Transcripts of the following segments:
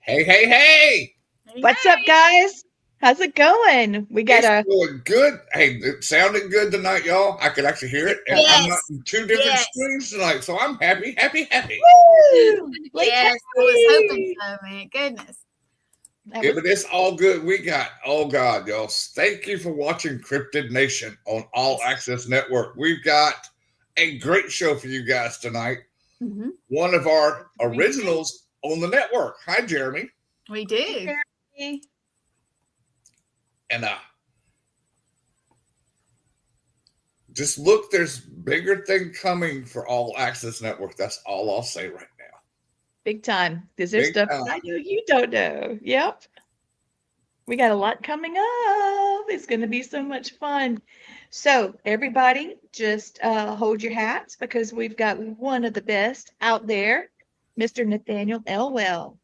Hey, hey, hey! What's up, guys? How's it going? We got It's going good. Hey, it sounded good tonight, y'all. I could actually hear it. And I'm not in two different screens tonight, so I'm happy. Woo! Yes, I was hoping so, man. Goodness. Yeah, but it's all good. We got, oh God, y'all. Thank you for watching Cryptid Nation on All Access Network. We've got a great show for you guys tonight. Mm-hmm. One of our originals on the network. Hi, Jeremy. We do. Hey, Jeremy. And just look, there's bigger thing coming for All Access Network. That's all I'll say right now. Big time. Because there's stuff I know you don't know. Yep. We got a lot coming up. It's going to be so much fun. So everybody just hold your hats because we've got one of the best out there, Mr. Nathaniel Elwell.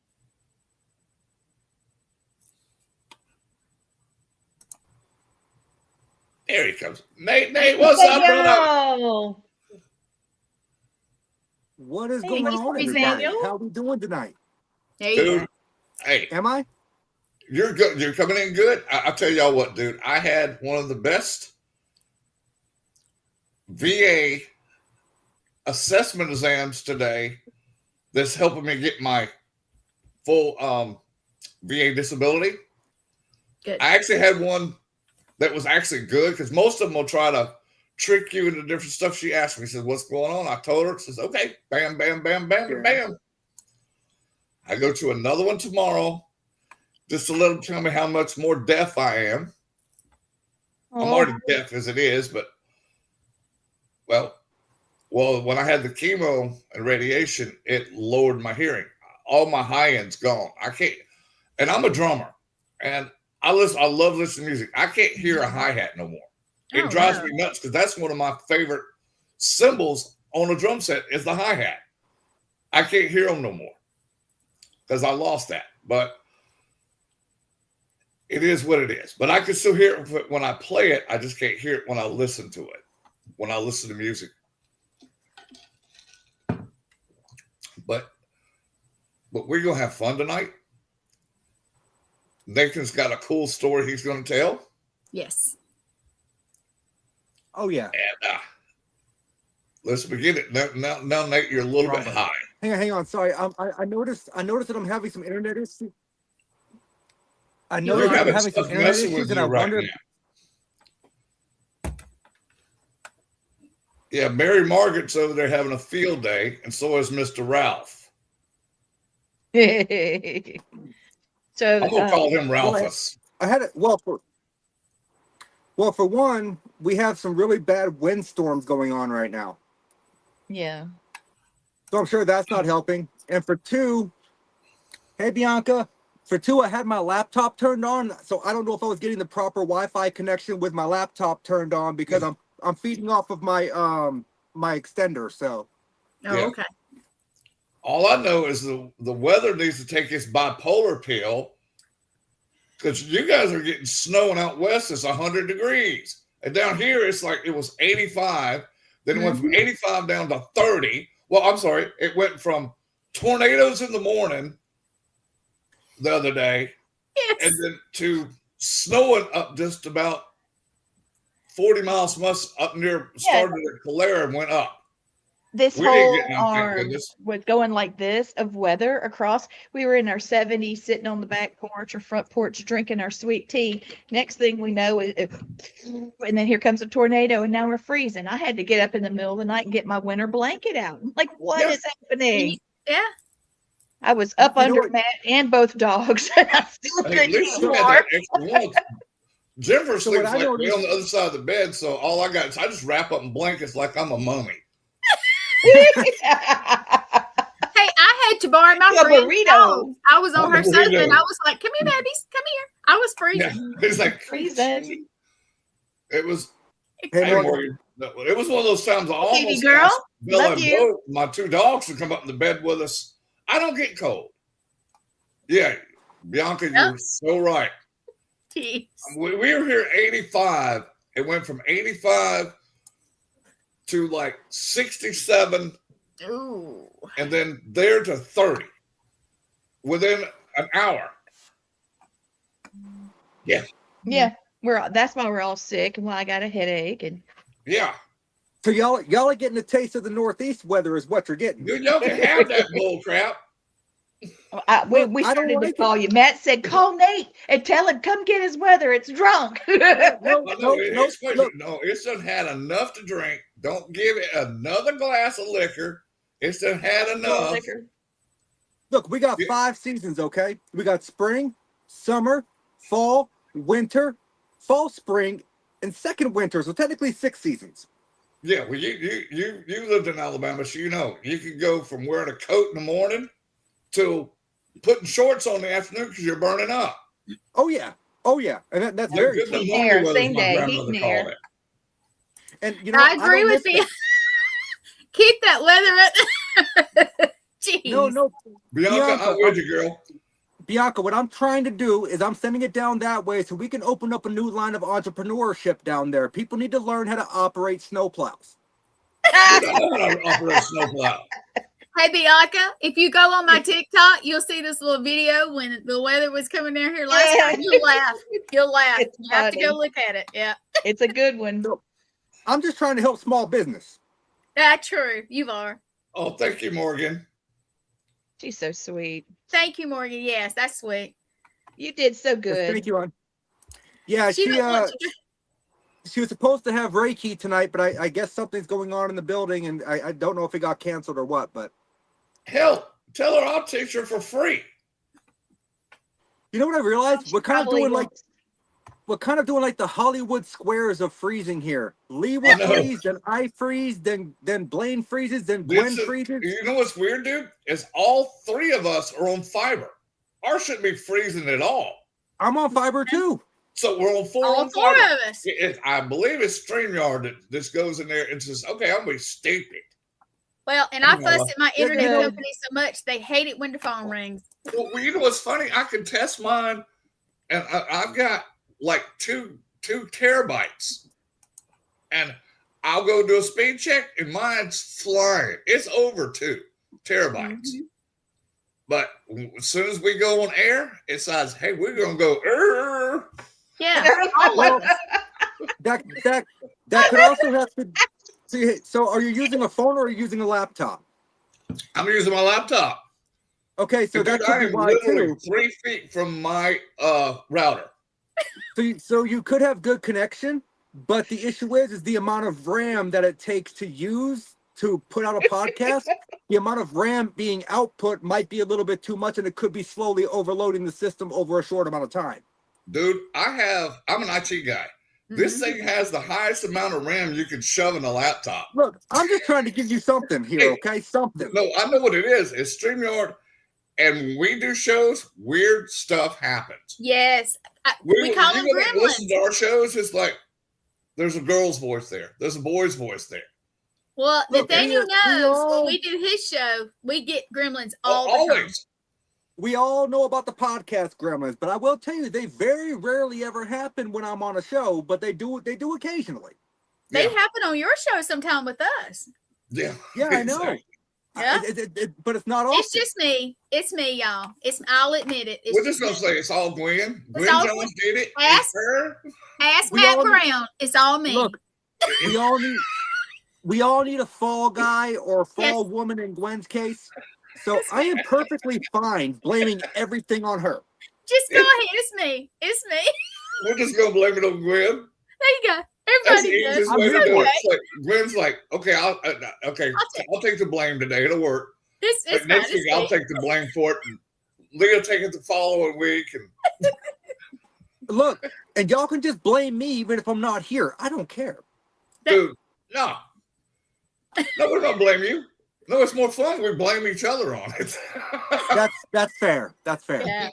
There he comes. Nate, what's up, brother? What is going on, everybody? How we doing tonight? Dude, hey. Am I? You're good. You're coming in good. I'll tell y'all what, dude. I had one of the best VA assessment exams today that's helping me get my full VA disability. Good. I actually had one that was actually good because most of them will try to trick you into different stuff. She asked me, she said, what's going on? I told her, she says, okay, bam, bam, bam, bam, bam. I go to another one tomorrow just to let them tell me how much more deaf I am. I'm already deaf as it is, but well, when I had the chemo and radiation, it lowered my hearing. All my high end's gone. I can't, and I'm a drummer, and I love listening to music. I can't hear a hi-hat no more. It drives me nuts because that's one of my favorite cymbals on a drum set is the hi-hat. I can't hear them no more because I lost that. But it is what it is. But I can still hear it when I play it. I just can't hear it when I listen to it, when I listen to music. But we're going to have fun tonight. Nathan's got a cool story he's going to tell. Yes. Oh, yeah. And let's begin it. Now, Nate, you're a little bit high. Hang on. Sorry. I noticed that I'm having some internet issues. I know I'm having some internet issues, and I wonder. Yeah, Mary Margaret's over there having a field day, and so is Mr. Ralph. So I'm gonna call him Ralphus. I had it. Well, for one, we have some really bad windstorms going on right now. Yeah. So I'm sure that's not helping. And for two, hey Bianca, I had my laptop turned on, so I don't know if I was getting the proper Wi-Fi connection with my laptop turned on because I'm feeding off of my my extender. So. Oh, yeah. Okay. All I know is the weather needs to take its bipolar pill because you guys are getting snow and out west. It's 100 degrees. And down here, it's like it was 85. Then it went from 85 down to 30. Well, I'm sorry. It went from tornadoes in the morning the other day and then to snowing up just about 40 miles from us up near, started at Calera and went up. This whole arm was going like this of weather across. We were in our 70s sitting on the back porch or front porch drinking our sweet tea. Next thing we know, and then here comes a tornado and now we're freezing. I had to get up in the middle of the night and get my winter blanket out. I'm like, what is happening? Yeah. I was up under Matt and both dogs. And I still couldn't Jennifer sleeps like me on the other side of the bed, so all I got is I just wrap up in blankets like I'm a mummy. Hey, I had to borrow my friend's dog. I was on her sofa and I was like, come here, babies, come here. I was freezing. Yeah, it's like freezing. It was it was one of those times I almost baby girl, love you. My two dogs to come up in the bed with us. I don't get cold. Yeah, Bianca, you're so right. We were here 85. It went from 85 to like 67. Ooh. And then there to 30 within an hour. Yeah. Yeah. That's why we're all sick and why I got a headache. And yeah. So y'all are getting a taste of the Northeast weather is what you're getting. Dude, y'all can have that bull crap. we started to call you. Matt said, call Nate and tell him come get his weather. It's drunk. It's done had enough to drink. Don't give it another glass of liquor. It's done had enough. Look, we got 5 seasons, okay? We got spring, summer, fall, winter, fall, spring, and second winter. So technically 6 seasons. Yeah, well, you lived in Alabama, so you know you can go from wearing a coat in the morning to putting shorts on in the afternoon because you're burning up. Oh yeah, and that's very good heat and air, same day, heat and air. And you know, I agree with you. Keep that weather up. Jeez. No, Bianca, I'm with you, girl. Bianca, what I'm trying to do is I'm sending it down that way so we can open up a new line of entrepreneurship down there. People need to learn how to operate snowplows. Hey, Bianca, if you go on my TikTok, you'll see this little video when the weather was coming down here last time. You'll laugh. You'll laugh. You have to go look at it. Yeah. It's a good one. So, I'm just trying to help small business. That's true. You are. Oh, thank you, Morgan. She's so sweet. Thank you, Morgan. Yes, that's sweet. You did so good. Yes, thank you, Ron. Yeah, she was supposed to have Reiki tonight, but I guess something's going on in the building, and I don't know if it got canceled or what. But hell, tell her I'll teach her for free. You know what I realized? We're kind of doing like the Hollywood squares of freezing here. Lee will freeze, then I freeze, then Blaine freezes, then Gwen freezes. You know what's weird, dude? Is all 3 of us are on fiber. Ours shouldn't be freezing at all. I'm on fiber too. So we're on 4. All 4 of us. I believe it's StreamYard that just goes in there and says, "Okay, I'm gonna be stupid." Well, and I fuss at my internet company so much they hate it when the phone rings. Well, you know what's funny? I can test mine, and I've got like 2 terabytes, and I'll go do a speed check, and mine's flying. It's over 2 terabytes. Mm-hmm. But as soon as we go on air, it says, "Hey, we're gonna go." Yeah. Well, that could also have to. See, so are you using a phone or are you using a laptop? I'm using my laptop. Okay, so that could be why too. 3 feet from my router. So you could have good connection, but the issue is the amount of RAM that it takes to use to put out a podcast. The amount of RAM being output might be a little bit too much, and it could be slowly overloading the system over a short amount of time. Dude, I'm an IT guy. Mm-hmm. This thing has the highest amount of RAM you can shove in a laptop. Look, I'm just trying to give you something here, okay? Something. No, I know what it is. It's StreamYard. And when we do shows, weird stuff happens. Yes. We call them gremlins. Listen to our shows, it's like there's a girl's voice there. There's a boy's voice there. Well, Nathaniel knows when we do his show, we get gremlins all the time. We all know about the podcast gremlins, but I will tell you, they very rarely ever happen when I'm on a show, but they do occasionally. They happen on your show sometime with us. Yeah. Yeah, I know. Yeah. But it's not all. It's just me. It's me, y'all. I'll admit it. We're just gonna say it's all Gwen. Gwen Jones did it. Ask Matt Brown. It's all me. Look, we all need a fall guy or a fall woman in Gwen's case. So I am perfectly fine blaming everything on her. Just go ahead. It's me. It's me. We're just gonna blame it on Gwen. There you go. Everybody does. It's like, Gwen's like, okay, I'll take the blame today. It'll work. It's next week I'll take the blame for it. And Leah take it the following week. And look, and y'all can just blame me even if I'm not here. I don't care. Dude, no, we're gonna blame you. No, it's more fun. We blame each other on it. That's fair. That's fair. Yeah.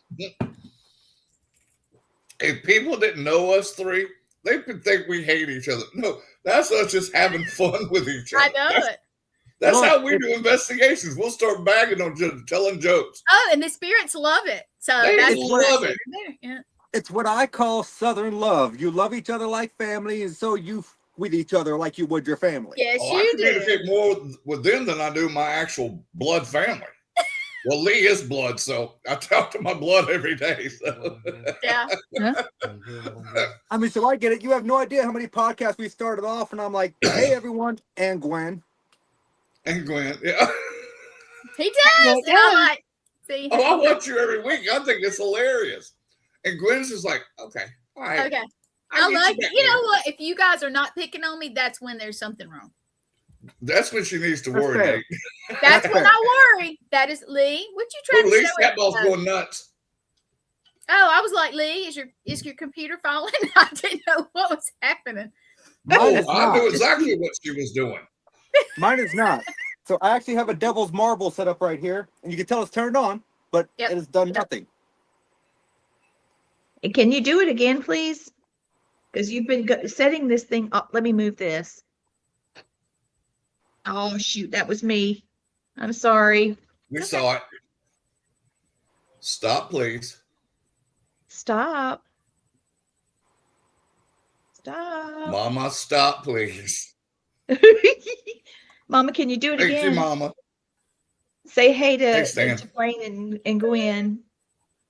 If people didn't know us 3, they could think we hate each other. No, that's us just having fun with each other. I know it. That's how we do investigations. We'll start bagging on telling jokes. Oh, and the spirits love it. So they love it. Yeah. It's what I call Southern love. You love each other like family, and so you with each other like you would your family. Yes, I communicate more with them than I do my actual blood family. Well, Lee is blood, so I talk to my blood every day. So. Yeah. I mean, so I get it. You have no idea how many podcasts we started off, and I'm like, hey, everyone, and Gwen. And Gwen, yeah. He does. And I'm like, see. Oh, I watch you every week. I think it's hilarious. And Gwen's just like, okay, all right. Okay. I like it. You know what? If you guys are not picking on me, that's when there's something wrong. That's when she needs to worry, Nate. That's when I worry. That is Lee. What you trying to show? That ball's going nuts. Oh, I was like, Lee, is your computer falling? I didn't know what was happening. Oh, I knew exactly what she was doing. Mine is not. So I actually have a devil's marble set up right here, and you can tell it's turned on, but it has done nothing. Can you do it again, please? Because you've been setting this thing up. Let me move this. Oh, shoot. That was me. I'm sorry. We saw it. Stop, please. Stop. Stop. Mama, stop, please. Mama, can you do it again? Thank you, Mama. Say hey to Blaine and Gwen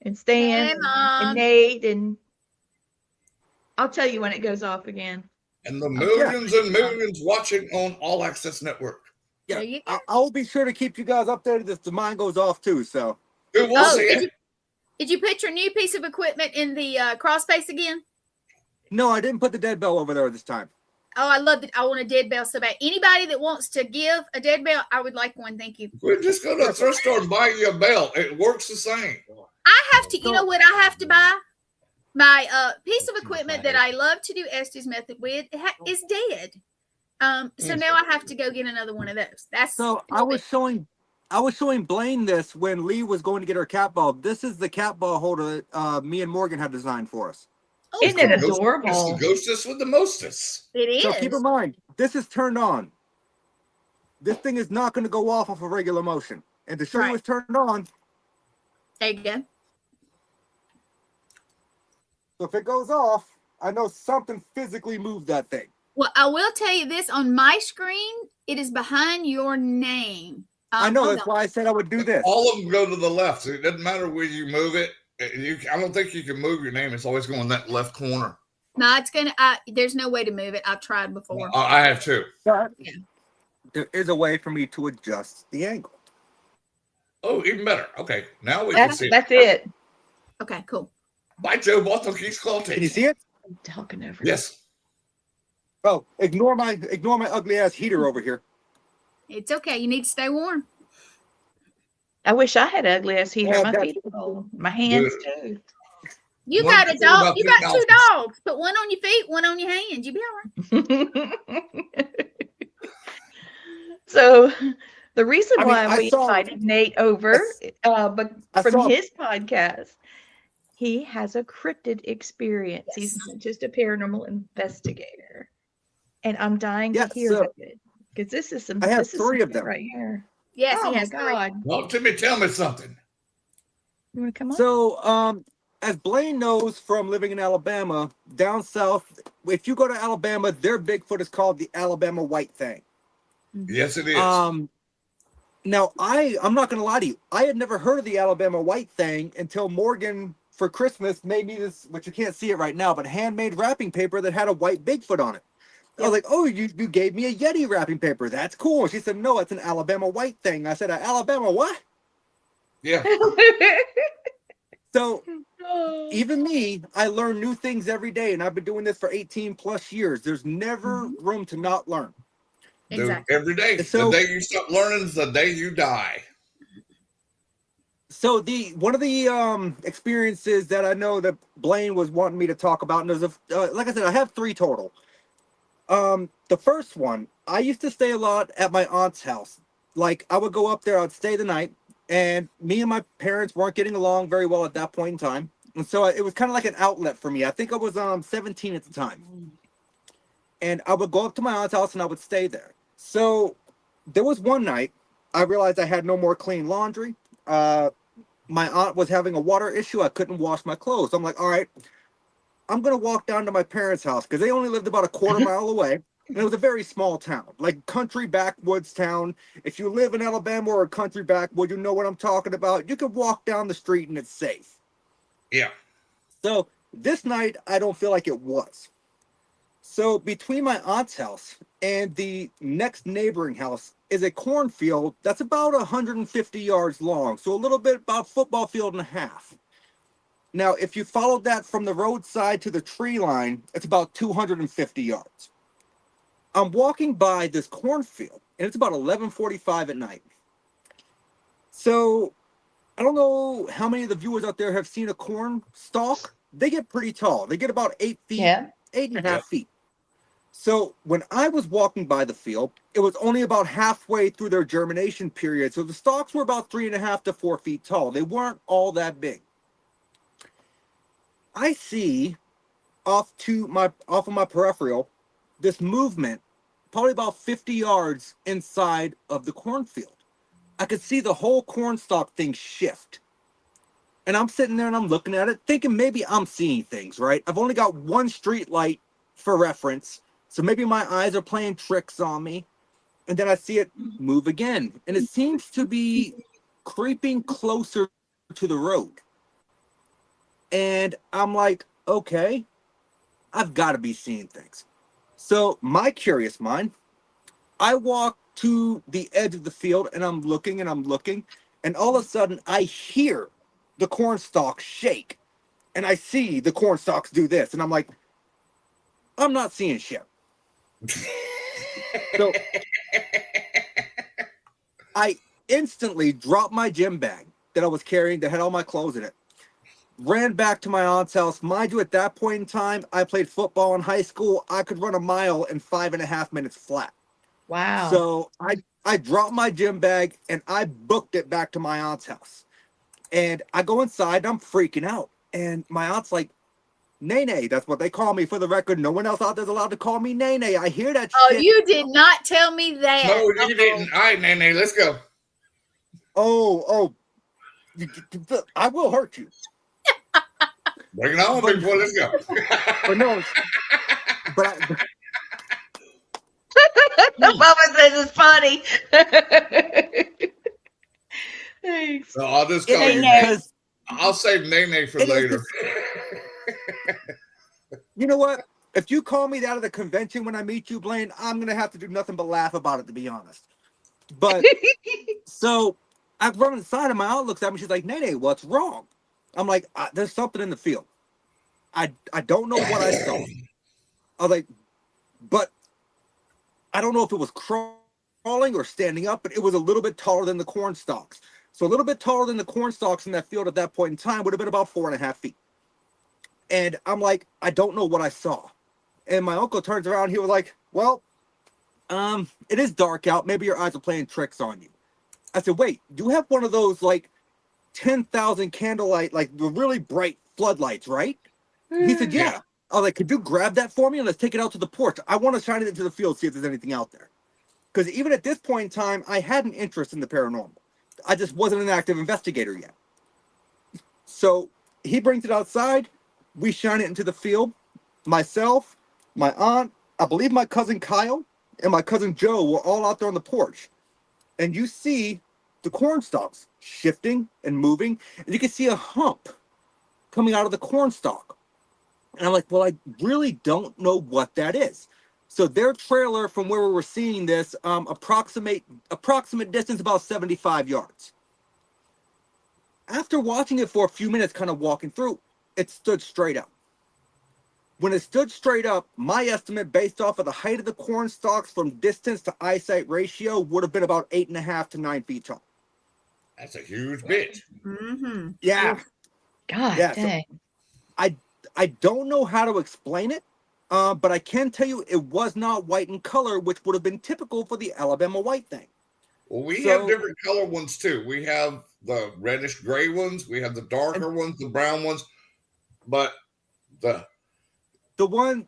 and Stan and Nate, and I'll tell you when it goes off again. And the millions and millions watching on All Access Network. Yeah, I'll be sure to keep you guys updated if the mine goes off too. So we'll see it. Did you put your new piece of equipment in the crawl space again? No, I didn't put the dead bell over there this time. Oh, I love it. I want a dead bell so bad. Anybody that wants to give a dead bell, I would like one. Thank you. We're just go to the thrift store and buy you a bell. It works the same. I have to, you know what I have to buy? My piece of equipment that I love to do Estes method with is dead. So now I have to go get another one of those. That's so I was showing Blaine this when Lee was going to get her cat ball. This is the cat ball holder that me and Morgan had designed for us. Oh, isn't it adorable? It's the ghostess with the mostest. It is. So keep in mind, this is turned on. This thing is not going to go off of a regular motion. And to show you it's turned on. There you go. So if it goes off, I know something physically moved that thing. Well, I will tell you this. On my screen, it is behind your name. I know. That's why I said I would do this. All of them go to the left. So it doesn't matter where you move it. I don't think you can move your name. It's always going in that left corner. No, it's going to, there's no way to move it. I've tried before. I have too. But there is a way for me to adjust the angle. Oh, even better. Okay. Now we can see it. That's it. Okay, cool. Bye, Joe. Bought keys claw tape. Can you see it? I'm talking over. Yes. Oh, ignore my ugly ass heater over here. It's okay. You need to stay warm. I wish I had ugly ass heater. My feet are cold. My hands too. You got a dog. You got two dogs. Put one on your feet, one on your hands. You be all right. So the reason why we invited Nate over, but from his podcast, he has a cryptid experience. Yes. He's not just a paranormal investigator, and I'm dying to hear of it because this is some. I have three of them right here. Yes, oh he has God. Well, Timmy, tell me something. You want to come on? So, as Blaine knows from living in Alabama, down south, if you go to Alabama, their Bigfoot is called the Alabama White Thing. Yes, it is. Now, I'm not going to lie to you. I had never heard of the Alabama White Thing until Morgan, for Christmas, made me this, which you can't see it right now, but handmade wrapping paper that had a white Bigfoot on it. I was like, oh, you gave me a Yeti wrapping paper. That's cool. She said, no, it's an Alabama White Thing. I said, Alabama what? Yeah. So even me, I learn new things every day, and I've been doing this for 18 plus years. There's never room to not learn. Exactly. Every day. So, the day you stop learning is the day you die. So one of the experiences that I know that Blaine was wanting me to talk about, and there's like I said, I have three total. The first one, I used to stay a lot at my aunt's house. Like I would go up there, I'd stay the night, and me and my parents weren't getting along very well at that point in time. And so it was kind of like an outlet for me. I think I was 17 at the time. And I would go up to my aunt's house and I would stay there. So there was one night I realized I had no more clean laundry. My aunt was having a water issue. I couldn't wash my clothes. I'm like, all right, I'm going to walk down to my parents' house because they only lived about a quarter mile away. And it was a very small town, like country backwoods town. If you live in Alabama or a country backwood, you know what I'm talking about. You can walk down the street and it's safe. Yeah. So this night, I don't feel like it was. So between my aunt's house and the next neighboring house is a cornfield that's about 150 yards long. So a little bit about football field and a half. Now, if you followed that from the roadside to the tree line, it's about 250 yards. I'm walking by this cornfield, and it's about 11:45 at night. So I don't know how many of the viewers out there have seen a corn stalk. They get pretty tall. They get about 8 feet, 8.5 feet. So when I was walking by the field, it was only about halfway through their germination period. So the stalks were about 3.5 to 4 feet tall. They weren't all that big. I see off of my peripheral this movement, probably about 50 yards inside of the cornfield. I could see the whole corn stalk thing shift. And I'm sitting there and I'm looking at it, thinking maybe I'm seeing things, right? I've only got one street light for reference, so maybe my eyes are playing tricks on me. And then I see it move again, and it seems to be creeping closer to the road. And I'm like, okay, I've got to be seeing things. So my curious mind, I walk to the edge of the field and I'm looking, and all of a sudden I hear the corn stalks shake, and I see the corn stalks do this, and I'm like, I'm not seeing shit. So I instantly dropped my gym bag that I was carrying that had all my clothes in it, ran back to my aunt's house. Mind you, at that point in time, I played football in high school. I could run a mile in 5.5 minutes flat. Wow. So I dropped my gym bag and I booked it back to my aunt's house. And I go inside, I'm freaking out. And my aunt's like, Nene, that's what they call me for the record. No one else out there's allowed to call me Nene. I hear that Oh, shit. you did not tell me that. No, you didn't. All right, Nene, let's go. Oh, I will hurt you. Bring it on, big boy, let's go. But no, but Mama says it's funny. Thanks. So I'll just call you Nene. I'll save Nene for later. You know what? If you call me that at the convention when I meet you, Blaine, I'm going to have to do nothing but laugh about it, to be honest. But so I run inside and my aunt looks at me. She's like, Nene, what's wrong? I'm like, there's something in the field. I don't know what I saw. I was like, but I don't know if it was crawling or standing up, but it was a little bit taller than the corn stalks. So a little bit taller than the corn stalks in that field at that point in time would have been about 4.5 feet. And I'm like, I don't know what I saw. And my uncle turns around. He was like, well, it is dark out. Maybe your eyes are playing tricks on you. I said, wait, you have one of those like 10,000 candlelight, like the really bright floodlights, right? He said, yeah. I was like, could you grab that for me and let's take it out to the porch? I want to shine it into the field, see if there's anything out there. Because even at this point in time, I had an interest in the paranormal. I just wasn't an active investigator yet. So he brings it outside. We shine it into the field. Myself, my aunt, I believe my cousin Kyle, and my cousin Joe were all out there on the porch. And you see the corn stalks shifting and moving. And you can see a hump coming out of the corn stalk. And I'm like, well, I really don't know what that is. So their trailer from where we were seeing this, approximate distance about 75 yards. After watching it for a few minutes, kind of walking through, it stood straight up. When it stood straight up, my estimate based off of the height of the corn stalks from distance to eyesight ratio would have been about 8.5 to 9 feet tall. That's a huge bit. Mm-hmm. Yeah. God Yeah, dang. So I don't know how to explain it, but I can tell you it was not white in color, which would have been typical for the Alabama white thing. Well, we have different color ones too. We have the reddish gray ones. We have the darker ones, the brown ones. But the one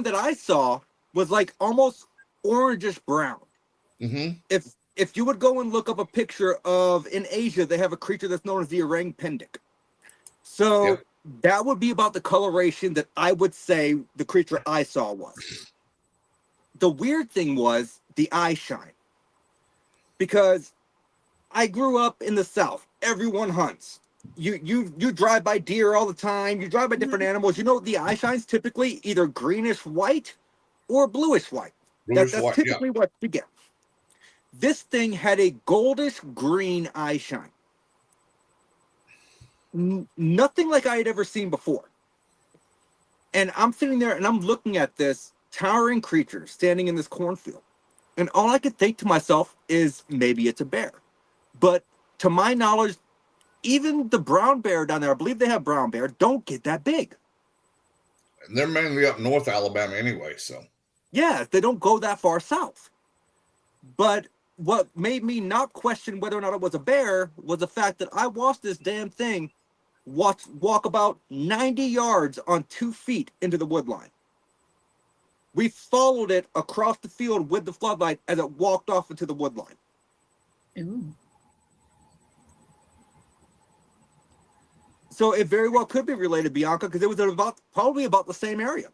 that I saw was like almost orangish brown. Mm-hmm. If you would go and look up a picture of, in Asia, they have a creature that's known as the orang pendek. So that would be about the coloration that I would say the creature I saw was. the weird thing was the eye shine. Because I grew up in the South. Everyone hunts. You drive by deer all the time. You drive by different animals. You know, the eye shine's typically either greenish white or bluish white. That's typically what you get. This thing had a goldish green eye shine. Nothing like I had ever seen before. And I'm sitting there and I'm looking at this towering creature standing in this cornfield. And all I could think to myself is maybe it's a bear. But to my knowledge, even the brown bear down there, I believe they have brown bear, don't get that big. And they're mainly up north Alabama anyway, so. Yeah, they don't go that far south. But what made me not question whether or not it was a bear was the fact that I watched this damn thing walk about 90 yards on 2 feet into the wood line. We followed it across the field with the floodlight as it walked off into the wood line. Ooh. So it very well could be related, Bianca, because it was probably about the same area.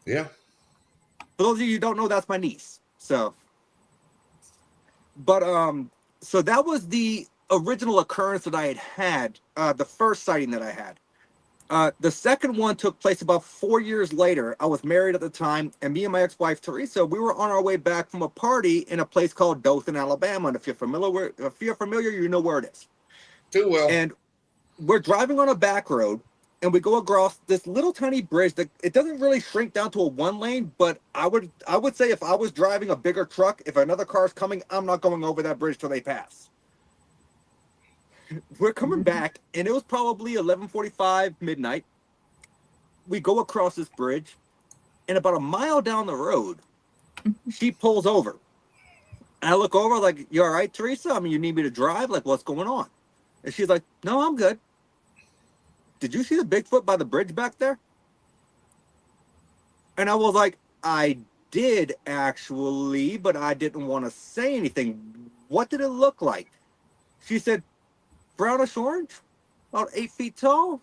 Yeah. For those of you who don't know, that's my niece. So that was the original occurrence that I had, the first sighting that I had. The second one took place about 4 years later. I was married at the time, and me and my ex-wife Teresa, we were on our way back from a party in a place called Dothan, Alabama. And if you're familiar, you know where it is. Too well. And we're driving on a back road, and we go across this little tiny bridge that it doesn't really shrink down to a 1 lane, but I would say if I was driving a bigger truck, if another car's coming, I'm not going over that bridge till they pass. We're coming back, and it was probably 11:45 midnight. We go across this bridge, and about a mile down the road, she pulls over. And I look over like, "You all right, Teresa? I mean, you need me to drive? Like, what's going on?" And she's like, "No, I'm good." "Did you see the Bigfoot by the bridge back there?" And I was like, "I did actually, but I didn't want to say anything. What did it look like?" She said, "Brownish orange, about 8 feet tall,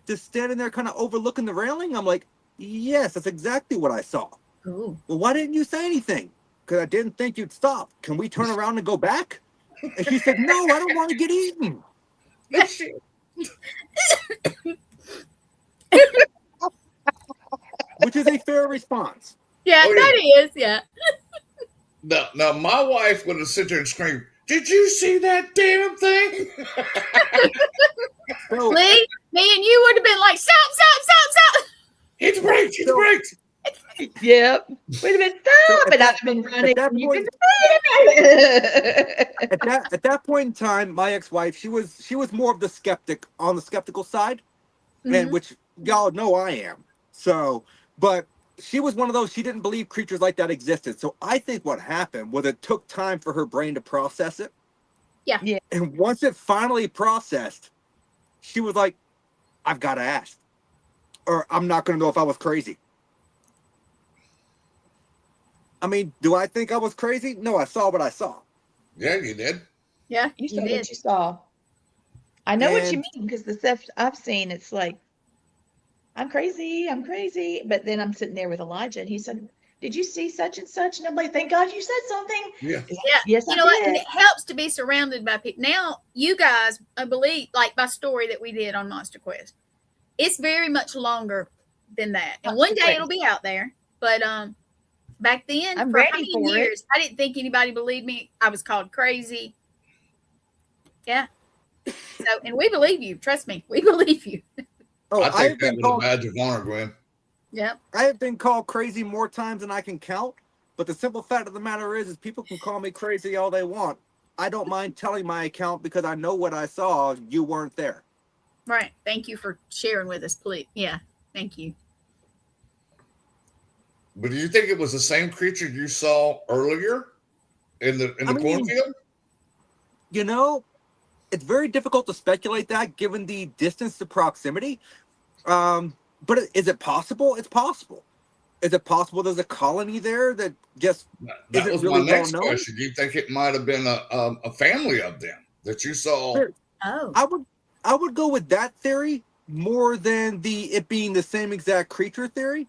just standing there kind of overlooking the railing." I'm like, "Yes, that's exactly what I saw." Ooh. "Well, why didn't you say anything?" "Because I didn't think you'd stop. Can we turn around and go back?" And she said, "No, I don't want to get eaten." Which is a fair response. Yeah, that is, yeah. Now, my wife would have sit there and scream, "Did you see that damn thing?" So, Lee, me and you would have been like, stop. It's brakes, it's brakes. Yep. We'd have been stop, and I'd have been running. At that point in time, my ex-wife, she was more of the skeptic on the skeptical side, and which y'all know I am. So, but she was one of those, she didn't believe creatures like that existed. So I think what happened was it took time for her brain to process it. Yeah. And once it finally processed, she was like, "I've got to ask, or I'm not going to know if I was crazy." I mean, do I think I was crazy? No, I saw what I saw. Yeah, you did. Yeah, You saw what you saw. I know what you mean, because the stuff I've seen, it's like, I'm crazy. But then I'm sitting there with Elijah, and he said, "Did you see such and such?" And I'm like, "Thank God you said something." Yeah. Yes, you know what? And it helps to be surrounded by people. Now, you guys, I believe, like my story that we did on Monster Quest, it's very much longer than that. And one day it'll be out there. But back then, I'm for ready how many for years, I didn't think anybody believed me. I was called crazy. Yeah. So, and we believe you. Trust me, we believe you. Oh, I think that was a badge of honor, Gwen. Yep. I have been called crazy more times than I can count, but the simple fact of the matter is people can call me crazy all they want. I don't mind telling my account because I know what I saw. You weren't there. Right. Thank you for sharing with us, please. Yeah. Thank you. But do you think it was the same creature you saw earlier in the cornfield? You know, it's very difficult to speculate that given the distance to proximity. But is it possible? It's possible. Is it possible there's a colony there that just that isn't was really my next well known? question. Do you think it might have been a family of them that you saw? Sure. Oh, I would go with that theory more than it being the same exact creature theory.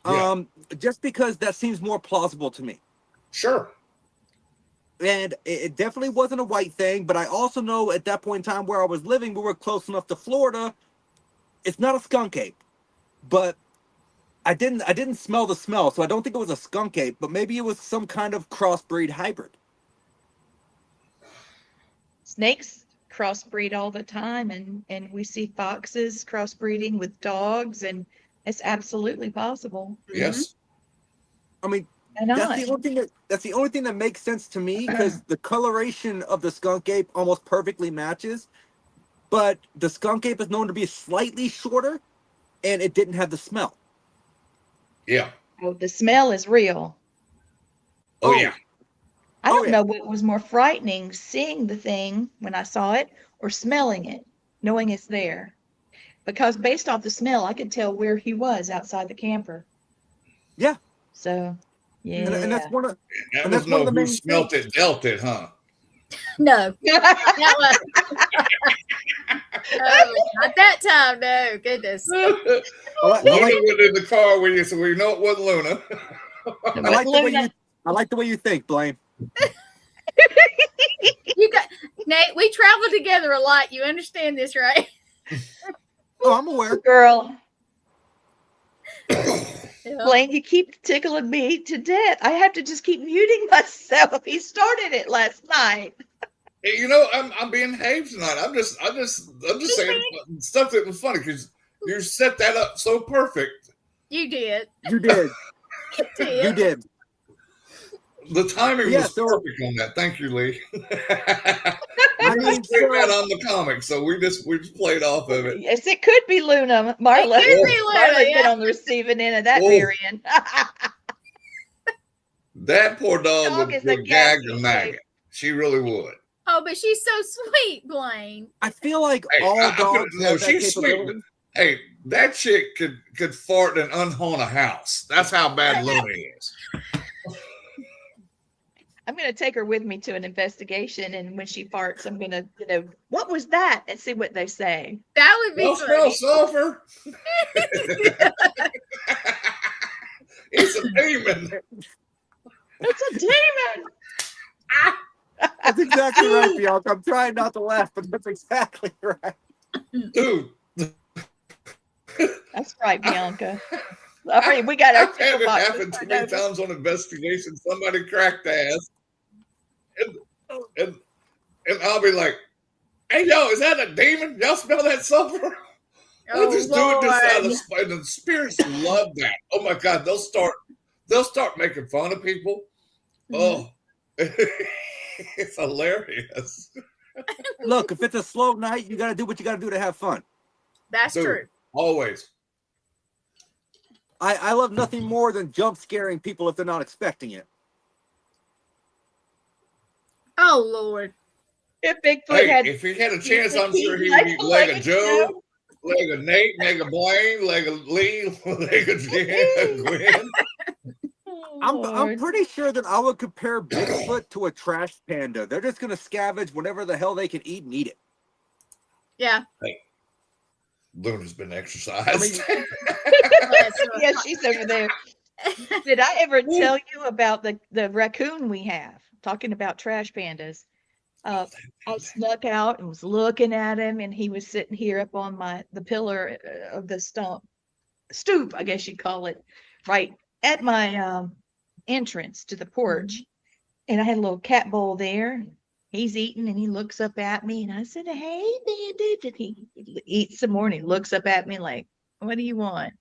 Yeah. Just because that seems more plausible to me. Sure. And it definitely wasn't a white thing, but I also know at that point in time where I was living, we were close enough to Florida. It's not a skunk ape, but I didn't smell the smell, so I don't think it was a skunk ape, but maybe it was some kind of crossbreed hybrid. Snakes crossbreed all the time, and we see foxes crossbreeding with dogs, and it's absolutely possible. Yes. I mean, And that's the only thing that makes sense to me, because the coloration of the skunk ape almost perfectly matches, but the skunk ape is known to be slightly shorter, and it didn't have the smell. Yeah. Oh, the smell is real. Oh, yeah. I don't know what was more frightening, seeing the thing when I saw it or smelling it, knowing it's there. Because based off the smell, I could tell where he was outside the camper. Yeah. So, yeah. And that's one of That was no who smelt it, dealt it, huh? No. Not that time, no. Goodness. Luna went in the car with you, so we know it wasn't Luna. I like the way you think, Blaine. Nate, we travel together a lot. You understand this, right? Oh, I'm aware. Girl. Blaine, you keep tickling me to death. I have to just keep muting myself. He started it last night. You know, I'm being behaved tonight. I'm just saying stuff that was funny because you set that up so perfect. You did. You did. You did. The timing was perfect on that. Thank you, Lee. I mean, that on the comic, so we just played off of it. Yes, it could be Luna. Marla. Marla's been on the receiving end of that variant. That poor dog would gag the maggot. She really would. Oh, but she's so sweet, Blaine. I feel like all dogs have that capability. Sweet. Hey, that chick could fart and unhaunt a house. That's how bad Luna is. I'm going to take her with me to an investigation, and when she farts, I'm going to, what was that? And see what they say. That would be funny. Smell sulfur. It's a demon. It's a demon. That's exactly right, Bianca. I'm trying not to laugh, but that's exactly right. Dude. That's right, Bianca. All right, we got our. I've had it happen too many times on investigation. Somebody cracked ass, and I'll be like, "Hey, yo, is that a demon? Y'all smell that sulfur?" We'll just do it just out of spite. And the spirits love that. Oh my God, they'll start making fun of people. Oh, it's hilarious. Look, if it's a slow night, you got to do what you got to do to have fun. That's true. Always. I love nothing more than jump scaring people if they're not expecting it. Oh, Lord. If Bigfoot if he had a chance, I'm sure he would eat leg of Joe, leg of Nate, leg of Blaine, leg of Lee, leg of Gwen. I'm pretty sure that I would compare Bigfoot to a trash panda. They're just going to scavenge whatever the hell they can eat and eat it. Yeah. Hey, Luna's been exercised. Yeah, she's over there. Did I ever tell you about the raccoon we have? Talking about trash pandas. I snuck out and was looking at him, and he was sitting here up on the pillar of the stoop, I guess you'd call it, right at my entrance to the porch. And I had a little cat bowl there. He's eating, and he looks up at me, and I said, "Hey, bandit." And he eats some more, and he looks up at me like, "What do you want?"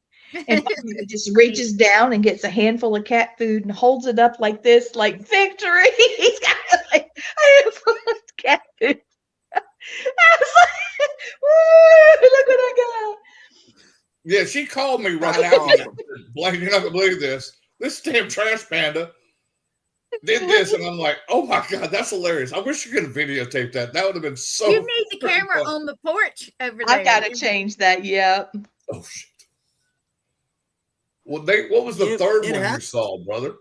And he just reaches down and gets a handful of cat food and holds it up like this, like victory. He's got like a handful of cat food. I was like, "Woo, look what I got." Yeah, she called me right out. Blaine, you're not gonna believe this. This damn trash panda did this, and I'm like, "Oh my God, that's hilarious! I wish you could have videotaped that. That would have been so." You need the camera on the porch over there. I gotta change that. Yep. Oh shit. Well, what was the third one you saw, brother?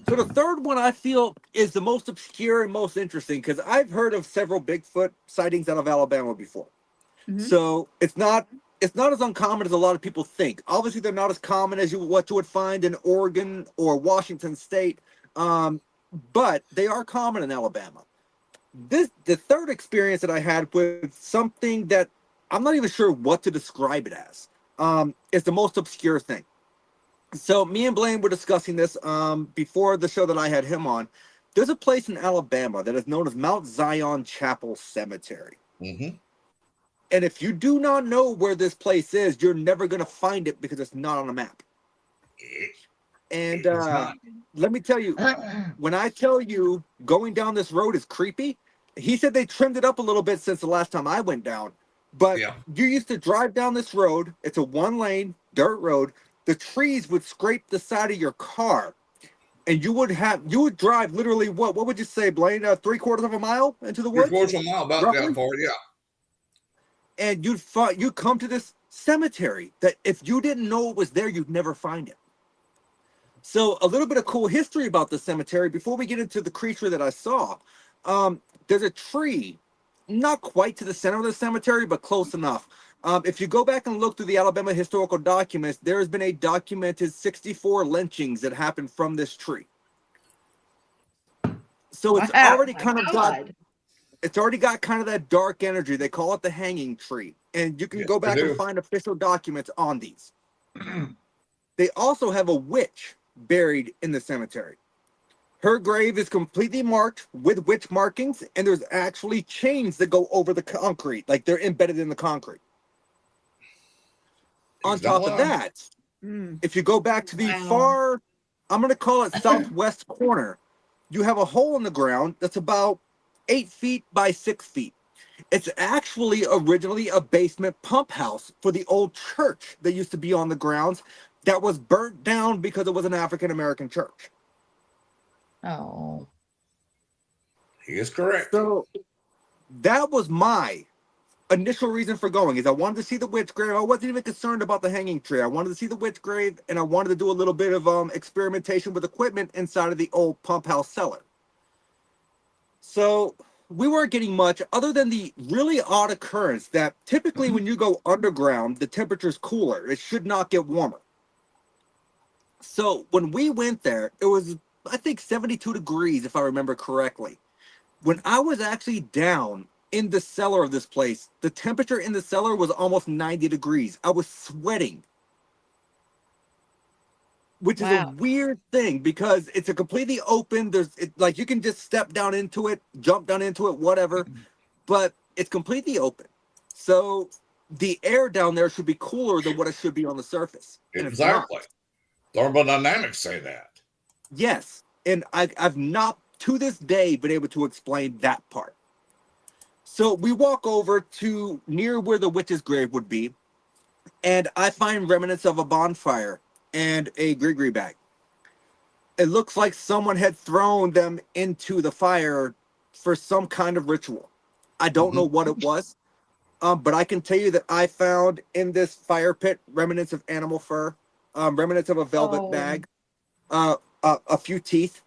So the third one I feel is the most obscure and most interesting because I've heard of several Bigfoot sightings out of Alabama before. So it's not it's not as uncommon as a lot of people think. Obviously, they're not as common as what you would find in Oregon or Washington State, but they are common in Alabama. The third experience that I had with something that I'm not even sure what to describe it as is the most obscure thing. So me and Blaine were discussing this before the show that I had him on. There's a place in Alabama that is known as Mount Zion Chapel Cemetery. Mm-hmm. And if you do not know where this place is, you're never going to find it because it's not on a map. And let me tell you, when I tell you going down this road is creepy, he said they trimmed it up a little bit since the last time I went down. But you used to drive down this road. It's a 1-lane dirt road. The trees would scrape the side of your car. And you would drive literally what would you say, Blaine? 3/4 of a mile into the woods? 3/4 of a mile, about that far, yeah. And you'd come to this cemetery that if you didn't know it was there, you'd never find it. So a little bit of cool history about the cemetery before we get into the creature that I saw. There's a tree, not quite to the center of the cemetery, but close enough. If you go back and look through the Alabama historical documents, there has been a documented 64 lynchings that happened from this tree. So it's already it's already got kind of that dark energy. They call it the hanging tree. And you can go back and find official documents on these. They also have a witch buried in the cemetery. Her grave is completely marked with witch markings, and there's actually chains that go over the concrete, like they're embedded in the concrete. On top of that, if you go back to the far, I'm going to call it southwest corner, you have a hole in the ground that's about 8 feet by 6 feet. It's actually originally a basement pump house for the old church that used to be on the grounds that was burnt down because it was an African-American church. Oh. He is correct. So that was my initial reason for going, is I wanted to see the witch grave. I wasn't even concerned about the hanging tree. I wanted to see the witch grave, and I wanted to do a little bit of experimentation with equipment inside of the old pump house cellar. So we weren't getting much other than the really odd occurrence that typically when you go underground, the temperature's cooler. It should not get warmer. So when we went there, it was, I think, 72 degrees, if I remember correctly. When I was actually down in the cellar of this place, the temperature in the cellar was almost 90 degrees. I was sweating, which is a weird thing because it's a completely open, like you can just step down into it, jump down into it, whatever, but it's completely open. So the air down there should be cooler than what it should be on the surface. Exactly. Thermodynamics say that. Yes. And I've not to this day been able to explain that part. So we walk over to near where the witch's grave would be, and I find remnants of a bonfire and a gree bag. It looks like someone had thrown them into the fire for some kind of ritual. I don't know what it was, but I can tell you that I found in this fire pit remnants of animal fur, remnants of a velvet bag, a few teeth.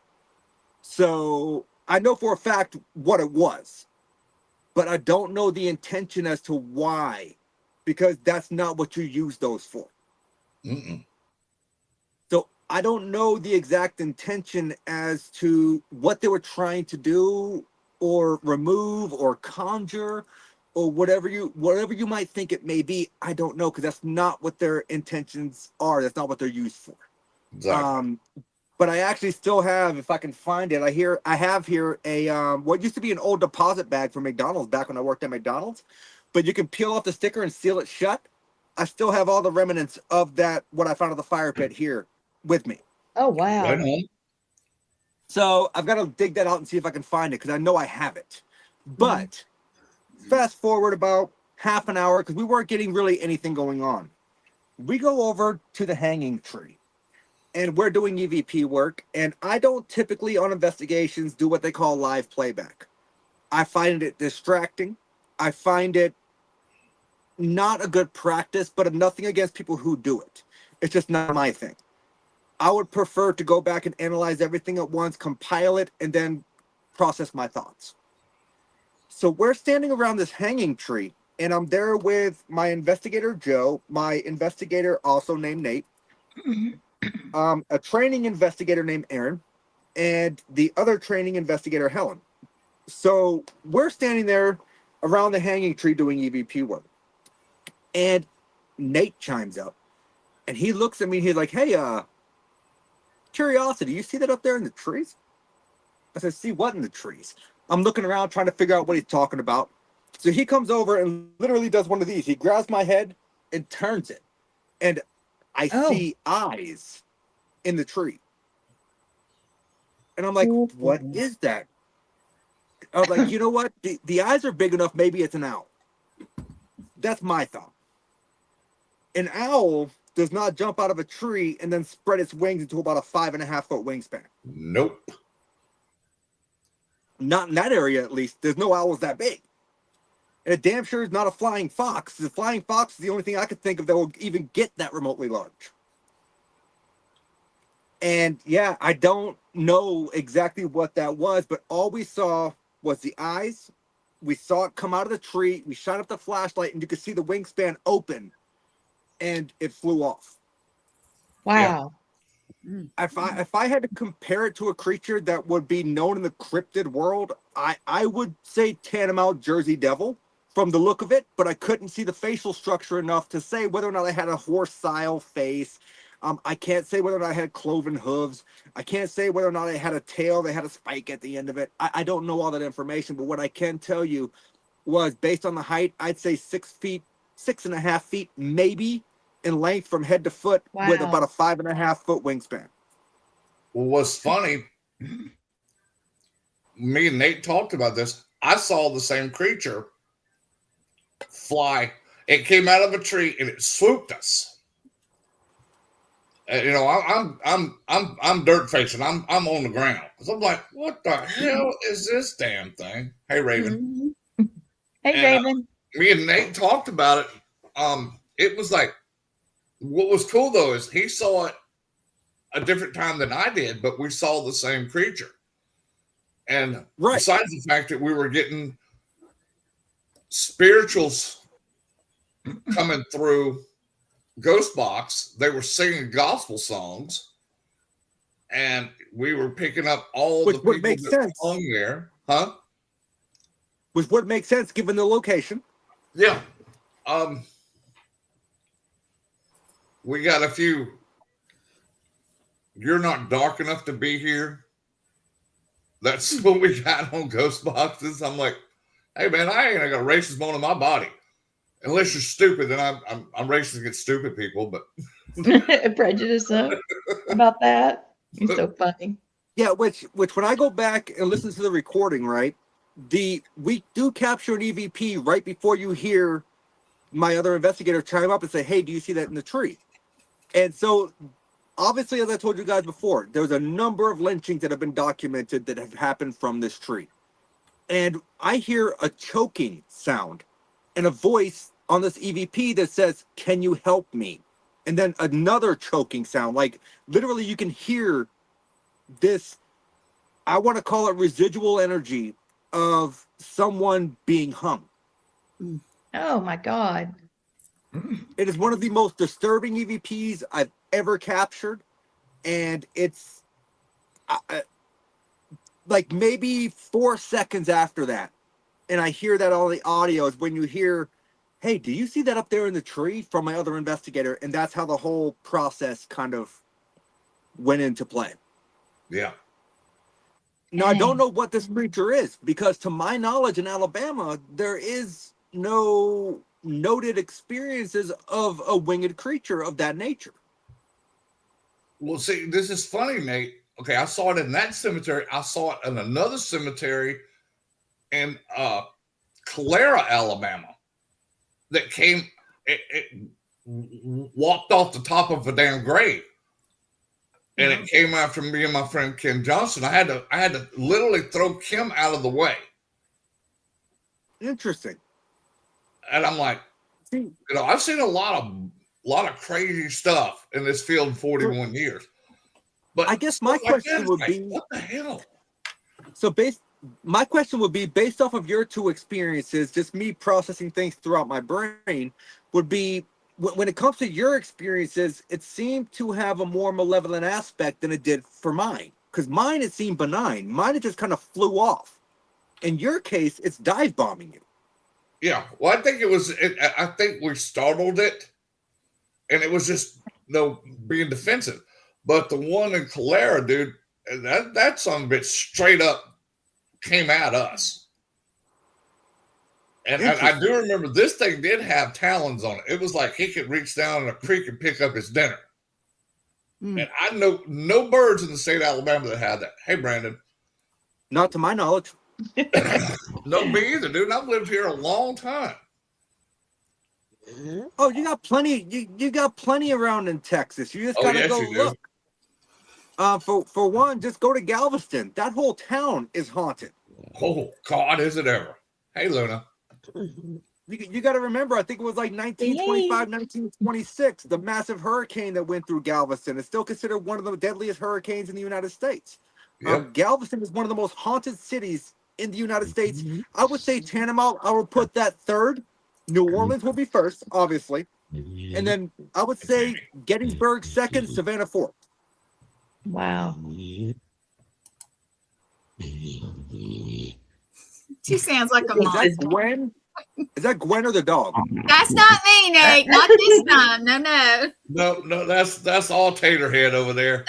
So I know for a fact what it was, but I don't know the intention as to why, because that's not what you use those for. So I don't know the exact intention as to what they were trying to do or remove or conjure or whatever you might think it may be. I don't know, because that's not what their intentions are. That's not what they're used for. Exactly. But I actually still have, if I can find it, I have here a what used to be an old deposit bag from McDonald's back when I worked at McDonald's, but you can peel off the sticker and seal it shut. I still have all the remnants of that, what I found at the fire pit here with me. Oh, wow. Right on. So I've got to dig that out and see if I can find it, because I know I have it. But fast forward about half an hour, because we weren't getting really anything going on. We go over to the hanging tree. And we're doing EVP work, and I don't typically on investigations do what they call live playback. I find it distracting. I find it not a good practice, but nothing against people who do it. It's just not my thing. I would prefer to go back and analyze everything at once, compile it, and then process my thoughts. So we're standing around this hanging tree, and I'm there with my investigator, Joe, my investigator also named Nate, a training investigator named Aaron, and the other training investigator, Helen. So we're standing there around the hanging tree doing EVP work. And Nate chimes up and he looks at me. He's like, hey, curiosity, you see that up there in the trees? I said, see what in the trees? I'm looking around trying to figure out what he's talking about. So he comes over and literally does one of these. He grabs my head and turns it. And I see eyes in the tree. And I'm like, what is that? I was like, you know what? The eyes are big enough. Maybe it's an owl. That's my thought. An owl does not jump out of a tree and then spread its wings into about a 5.5 foot wingspan. Nope. Not in that area, at least. There's no owls that big. And it damn sure is not a flying fox. The flying fox is the only thing I could think of that will even get that remotely large. And yeah, I don't know exactly what that was, but all we saw was the eyes. We saw it come out of the tree. We shot up the flashlight and you could see the wingspan open and it flew off. Wow. Yeah. If I had to compare it to a creature that would be known in the cryptid world, I would say tantamount Jersey Devil from the look of it, but I couldn't see the facial structure enough to say whether or not I had a horse-style face. I can't say whether or not I had cloven hooves. I can't say whether or not I had a tail that had a spike at the end of it. I don't know all that information, but what I can tell you was based on the height, I'd say 6 feet, 6.5 feet, maybe in length from head to foot with about a 5.5 foot wingspan. Well, what's funny, me and Nate talked about this. I saw the same creature fly. It came out of a tree and it swooped us. You know, I'm dirt facing. I'm on the ground. So I'm like, what the hell is this damn thing? Hey, Raven. Hey, Raven. Me and Nate talked about it. It was like, what was cool though is he saw it a different time than I did, but we saw the same creature. And besides the fact that we were getting spirituals coming through Ghost Box, they were singing gospel songs, and we were picking up all the people that hung there, huh? Which would make sense given the location. Yeah. We got a few. You're not dark enough to be here. That's what we got on Ghost Boxes. I'm like, hey man, I ain't got a racist bone in my body. Unless you're stupid, then I'm racist against stupid people, but prejudice about that. You're so funny. Yeah, which when I go back and listen to the recording, right? We do capture an EVP right before you hear my other investigator chime up and say, hey, do you see that in the tree? And so obviously, as I told you guys before, there's a number of lynchings that have been documented that have happened from this tree. And I hear a choking sound and a voice on this EVP that says, can you help me? And then another choking sound, like literally you can hear this, I want to call it residual energy of someone being hung. Oh my God. It is one of the most disturbing EVPs I've ever captured. And it's like maybe 4 seconds after that. And I hear that on the audio is when you hear, hey, do you see that up there in the tree from my other investigator? And that's how the whole process kind of went into play. Yeah. Now, I don't know what this creature is because to my knowledge in Alabama, there is no noted experiences of a winged creature of that nature. Well, see, this is funny, Nate. Okay, I saw it in that cemetery. I saw it in another cemetery in Calera, Alabama, that came, it walked off the top of a damn grave. And it came after me and my friend Kim Johnson. I had to literally throw Kim out of the way. Interesting. And I'm like, you know, I've seen a lot of crazy stuff in this field in 41 years. But I guess my question would be, what the hell? So my question would be, based off of your two experiences, just me processing things throughout my brain, would be when it comes to your experiences, it seemed to have a more malevolent aspect than it did for mine. Because mine, it seemed benign. Mine, it just kind of flew off. In your case, it's dive bombing you. Yeah. Well, I think I think we startled it, and it was just being defensive. But the one in Calera, dude, that son of a bitch straight up came at us. And I do remember this thing did have talons on it. It was like he could reach down in a creek and pick up his dinner. And I know no birds in the state of Alabama that had that. Hey, Brandon. Not to my knowledge. No, me either, dude. I've lived here a long time. Oh, you got plenty. You got plenty around in Texas. You just gotta go look. For one, just go to Galveston. That whole town is haunted. Oh God, is it ever? Hey, Luna. You got to remember, I think it was like 1925, 1926, the massive hurricane that went through Galveston. It's still considered one of the deadliest hurricanes in the United States. Yep. Galveston is one of the most haunted cities in the United States. I would say Tantamount, I would put that third. New Orleans will be first, obviously. And then I would say Gettysburg second, Savannah fourth. Wow. She sounds like a monster. Is that Gwen? Is that Gwen or the dog? That's not me, Nate. Not this time. No. That's all Taterhead over there.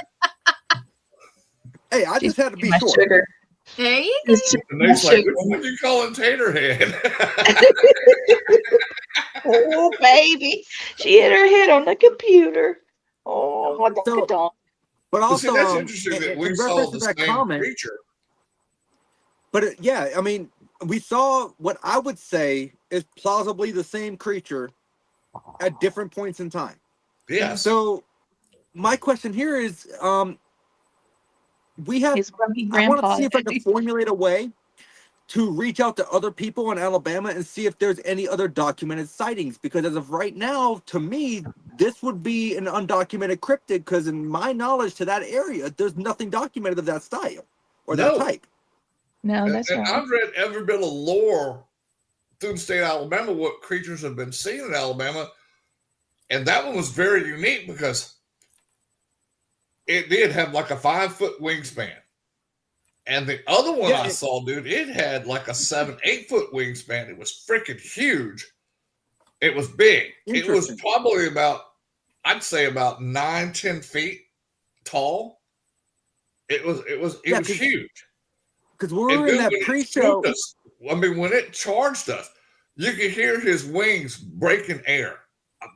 Hey, I just had to be sure. Sugar. There you go. And Nate's like, what do you call him, Taterhead? Oh, baby. She hit her head on the computer. Oh, what the dog. But also, see, that's interesting that we saw the same creature. But yeah, I mean, we saw what I would say is plausibly the same creature at different points in time. Yeah. So my question here is, we have. I want to see if I can formulate a way to reach out to other people in Alabama and see if there's any other documented sightings. Because as of right now, to me, this would be an undocumented cryptid. Because in my knowledge to that area, there's nothing documented of that style or that type. No, that's right. I've read every bit of lore through the state of Alabama, what creatures have been seen in Alabama. And that one was very unique because it did have like a 5-foot wingspan. And the other one I saw, dude, it had like a 7-8 foot wingspan. It was freaking huge. It was big. It was probably I'd say about 9-10 feet tall. It was huge. Because we were in that pre-show. I mean, when it charged us, you could hear his wings breaking air.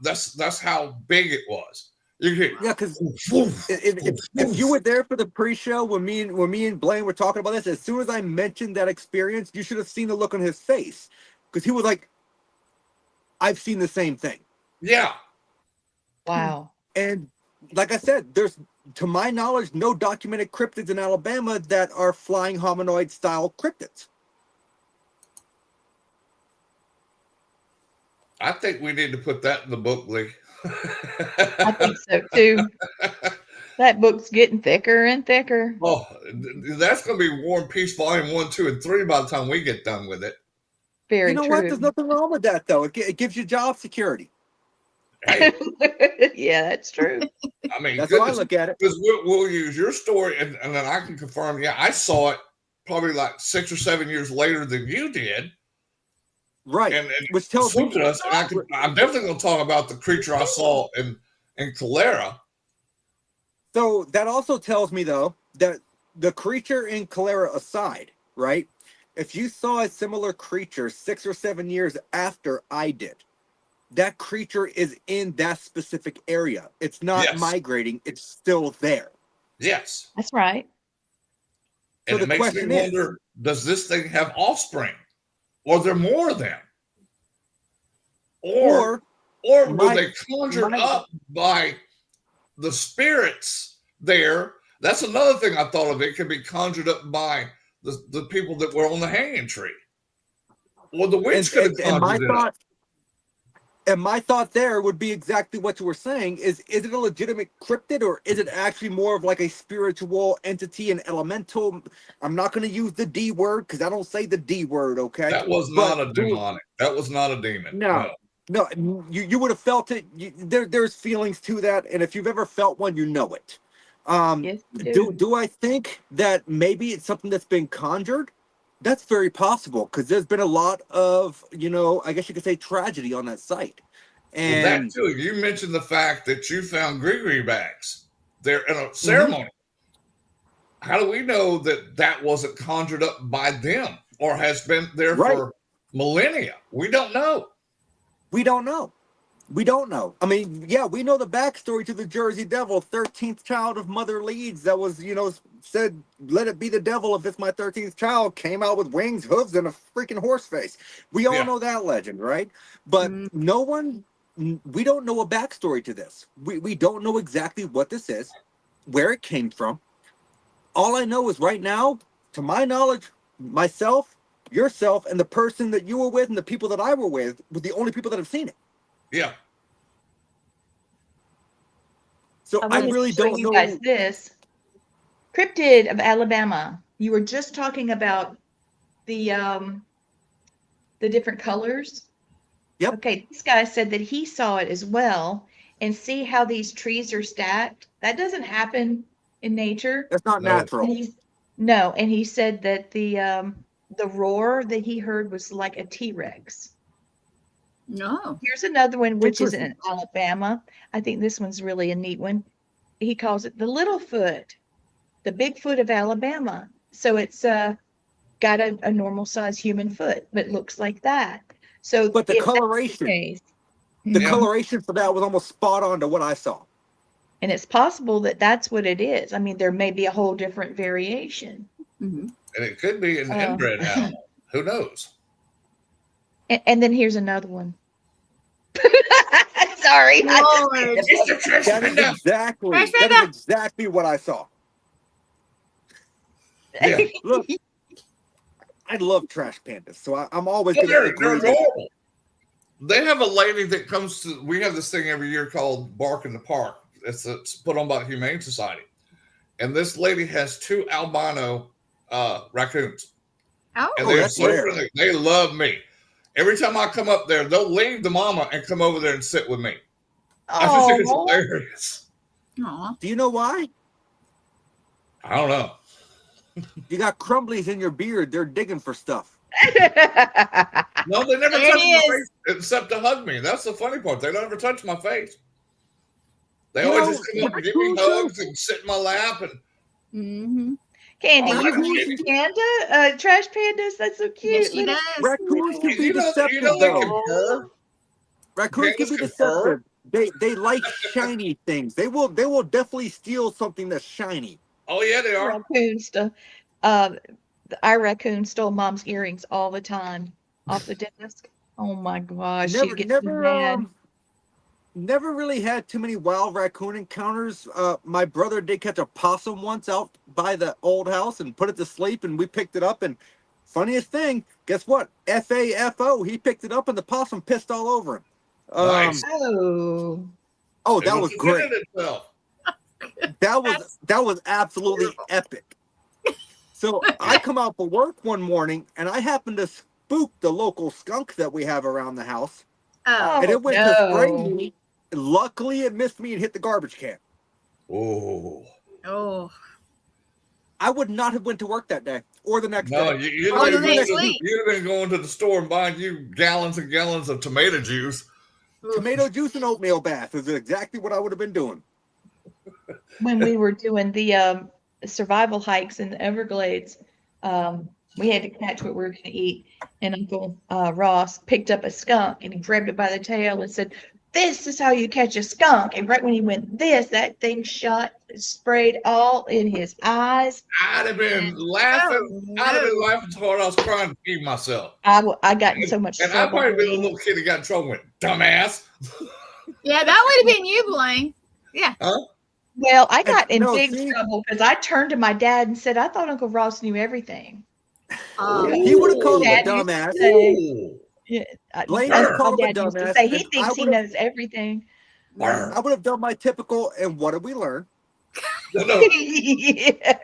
That's how big it was. Because if you were there for the pre-show when me and Blaine were talking about this, as soon as I mentioned that experience, you should have seen the look on his face, because he was like, "I've seen the same thing." Yeah. Wow. And like I said, there's, to my knowledge, no documented cryptids in Alabama that are flying hominoid style cryptids. I think we need to put that in the book, Lee. I think so too. That book's getting thicker and thicker. Oh, that's going to be War and Peace Volume 1, 2, and 3 by the time we get done with it. Very true. You know what? There's nothing wrong with that, though. It gives you job security. Hey. Yeah, that's true. I mean, that's how I look at it. Because we'll use your story, and then I can confirm. Yeah, I saw it probably like 6 or 7 years later than you did. Right, and which tells me us. And I'm definitely going to talk about the creature I saw in Calera. So that also tells me, though, that the creature in Calera aside, right? If you saw a similar creature 6 or 7 years after I did, that creature is in that specific area. It's not migrating. It's still there. Yes. That's right. And so it makes me wonder, does this thing have offspring? Or are there more of them? Or were they conjured up by the spirits there? That's another thing I thought of. It could be conjured up by the people that were on the hanging tree. Or the witch could have conjured it up. And my thought there would be exactly what you were saying is it a legitimate cryptid or is it actually more of like a spiritual entity and elemental? I'm not going to use the D word because I don't say the D word, okay? That was not a demonic. That was not a demon. No, you would have felt it. There's feelings to that. And if you've ever felt one, you know it. Yes, do I think that maybe it's something that's been conjured? That's very possible because there's been a lot of, I guess you could say tragedy on that site. And well, that too. You mentioned the fact that you found gree bags there in a ceremony. How do we know that that wasn't conjured up by them or has been there for millennia? We don't know. We don't know. We don't know. I mean, yeah, we know the backstory to the Jersey Devil, 13th child of Mother Leeds that was, said, let it be the devil if it's my 13th child, came out with wings, hooves, and a freaking horse face. We all know that legend, right? But we don't know a backstory to this. We don't know exactly what this is, where it came from. All I know is right now, to my knowledge, myself, yourself, and the person that you were with and the people that I were with were the only people that have seen it. Yeah. So I really don't know. Guys, this Cryptid of Alabama. You were just talking about the different colors. Yep. Okay, this guy said that he saw it as well, and see how these trees are stacked. That doesn't happen in nature. That's not natural. And he said that the roar that he heard was like a T-Rex. No. Here's another one, which is in Alabama. I think this one's really a neat one. He calls it the Littlefoot, the Bigfoot of Alabama. So it's got a normal size human foot, but looks like that. So, but the coloration, the coloration for that was almost spot on to what I saw. And it's possible that that's what it is. I mean, there may be a whole different variation. And it could be an inbred animal. Who knows? And then here's another one. Sorry. That is exactly what I saw. Yeah. Look, I love trash pandas, so I'm always going to agree. They're normal. They have a lady that comes to. We have this thing every year called Bark in the Park. It's put on by the Humane Society, and this lady has 2 albino raccoons. Oh, and they love me. Every time I come up there, they'll leave the mama and come over there and sit with me. I just think it's hilarious. Aww. Do you know why? I don't know. You got crumblies in your beard. They're digging for stuff. No, they never touch my face except to hug me. That's the funny part. They don't ever touch my face. They always just come up and give me hugs and sit in my lap. And Candy, you panda? Trash pandas? That's so cute. Yes, she does. Raccoons can be deceptive, though. Raccoons can be deceptive. They like shiny things. They will definitely steal something that's shiny. Oh yeah, they are. Raccoons. Our raccoon stole Mom's earrings all the time off the desk. Oh my gosh, she gets mad. Never really had too many wild raccoon encounters. My brother did catch a possum once out by the old house and put it to sleep, and we picked it up. And funniest thing, guess what? FAFO, he picked it up and the possum pissed all over him. Nice. Oh, that was great. That was absolutely epic. So I come out for work one morning and I happened to spook the local skunk that we have around the house. And it went to spray me. Luckily, it missed me and hit the garbage can. Oh. I would not have went to work that day or the next day. No, you'd have been going to the store and buying you gallons and gallons of tomato juice. Tomato juice and oatmeal bath is exactly what I would have been doing. When we were doing the survival hikes in the Everglades, we had to catch what we were going to eat. And Uncle Ross picked up a skunk and he grabbed it by the tail and said, "This is how you catch a skunk." And right when he went that thing sprayed all in his eyes. I'd have been laughing. I'd have been laughing so hard I was crying to feed myself. I got in so much trouble. And I'd probably been a little kid that got in trouble with dumbass. Yeah, that would have been you, Blaine. Yeah. Huh? Well, I got in big trouble because I turned to my dad and said, "I thought Uncle Ross knew everything." He would have called me a dumbass. Yeah, Blaine that's just what called my him a dad used to dumbass, say. He and thinks he knows everything. I would have done my typical. And what did we learn? No, no. Yeah.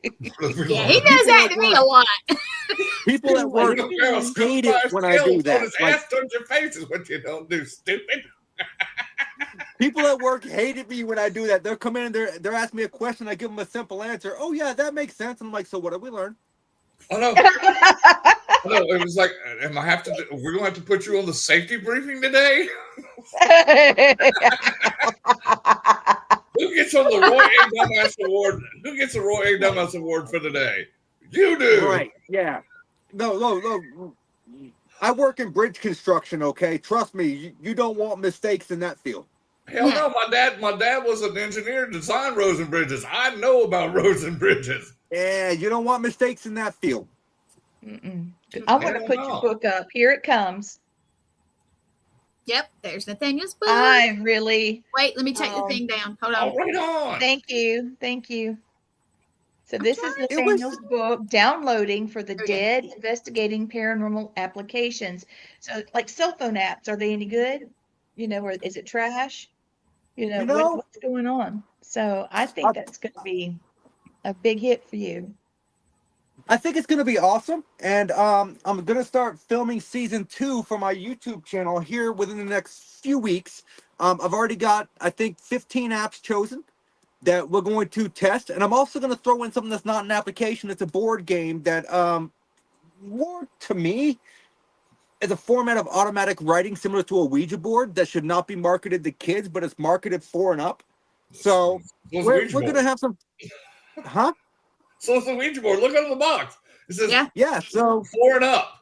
Yeah, he does that to me a lot. People at work hate it when I do that. His Like, ass towards your face is what you don't do, stupid. people at work hated me when I do that. They'll come in and they're asking me a question. I give them a simple answer. Oh yeah, that makes sense. And I'm like, so what did we learn? Oh no. Oh, no, it was like, we're gonna have to put you on the safety briefing today. Who gets on the Roy A. Dumbass Award? Who gets the Roy A. Dumbass Award for today? You do. Right. Yeah. No. I work in bridge construction, okay? Trust me, you don't want mistakes in that field. Hell no, my dad was an engineer, designed roads and bridges. I know about roads and bridges. Yeah, you don't want mistakes in that field. I want to put your book up. Here it comes. Yep, there's Nathaniel's book. I really Wait, let me take the thing down. Hold on. Right on. Thank you. So this is Nathaniel's book, Downloading for the Dead, Investigating Paranormal Applications. So like cell phone apps, are they any good? Or is it trash? What's going on? So I think that's going to be a big hit for you. I think it's going to be awesome. And I'm going to start filming season 2 for my YouTube channel here within the next few weeks. I've already got, I think, 15 apps chosen that we're going to test. And I'm also going to throw in something that's not an application. It's a board game that, more to me, is a format of automatic writing similar to a Ouija board that should not be marketed to kids, but it's marketed for and up. So we're going to have some... Huh? So it's a Ouija board. Look under the box. It says, yeah. So 4 and up.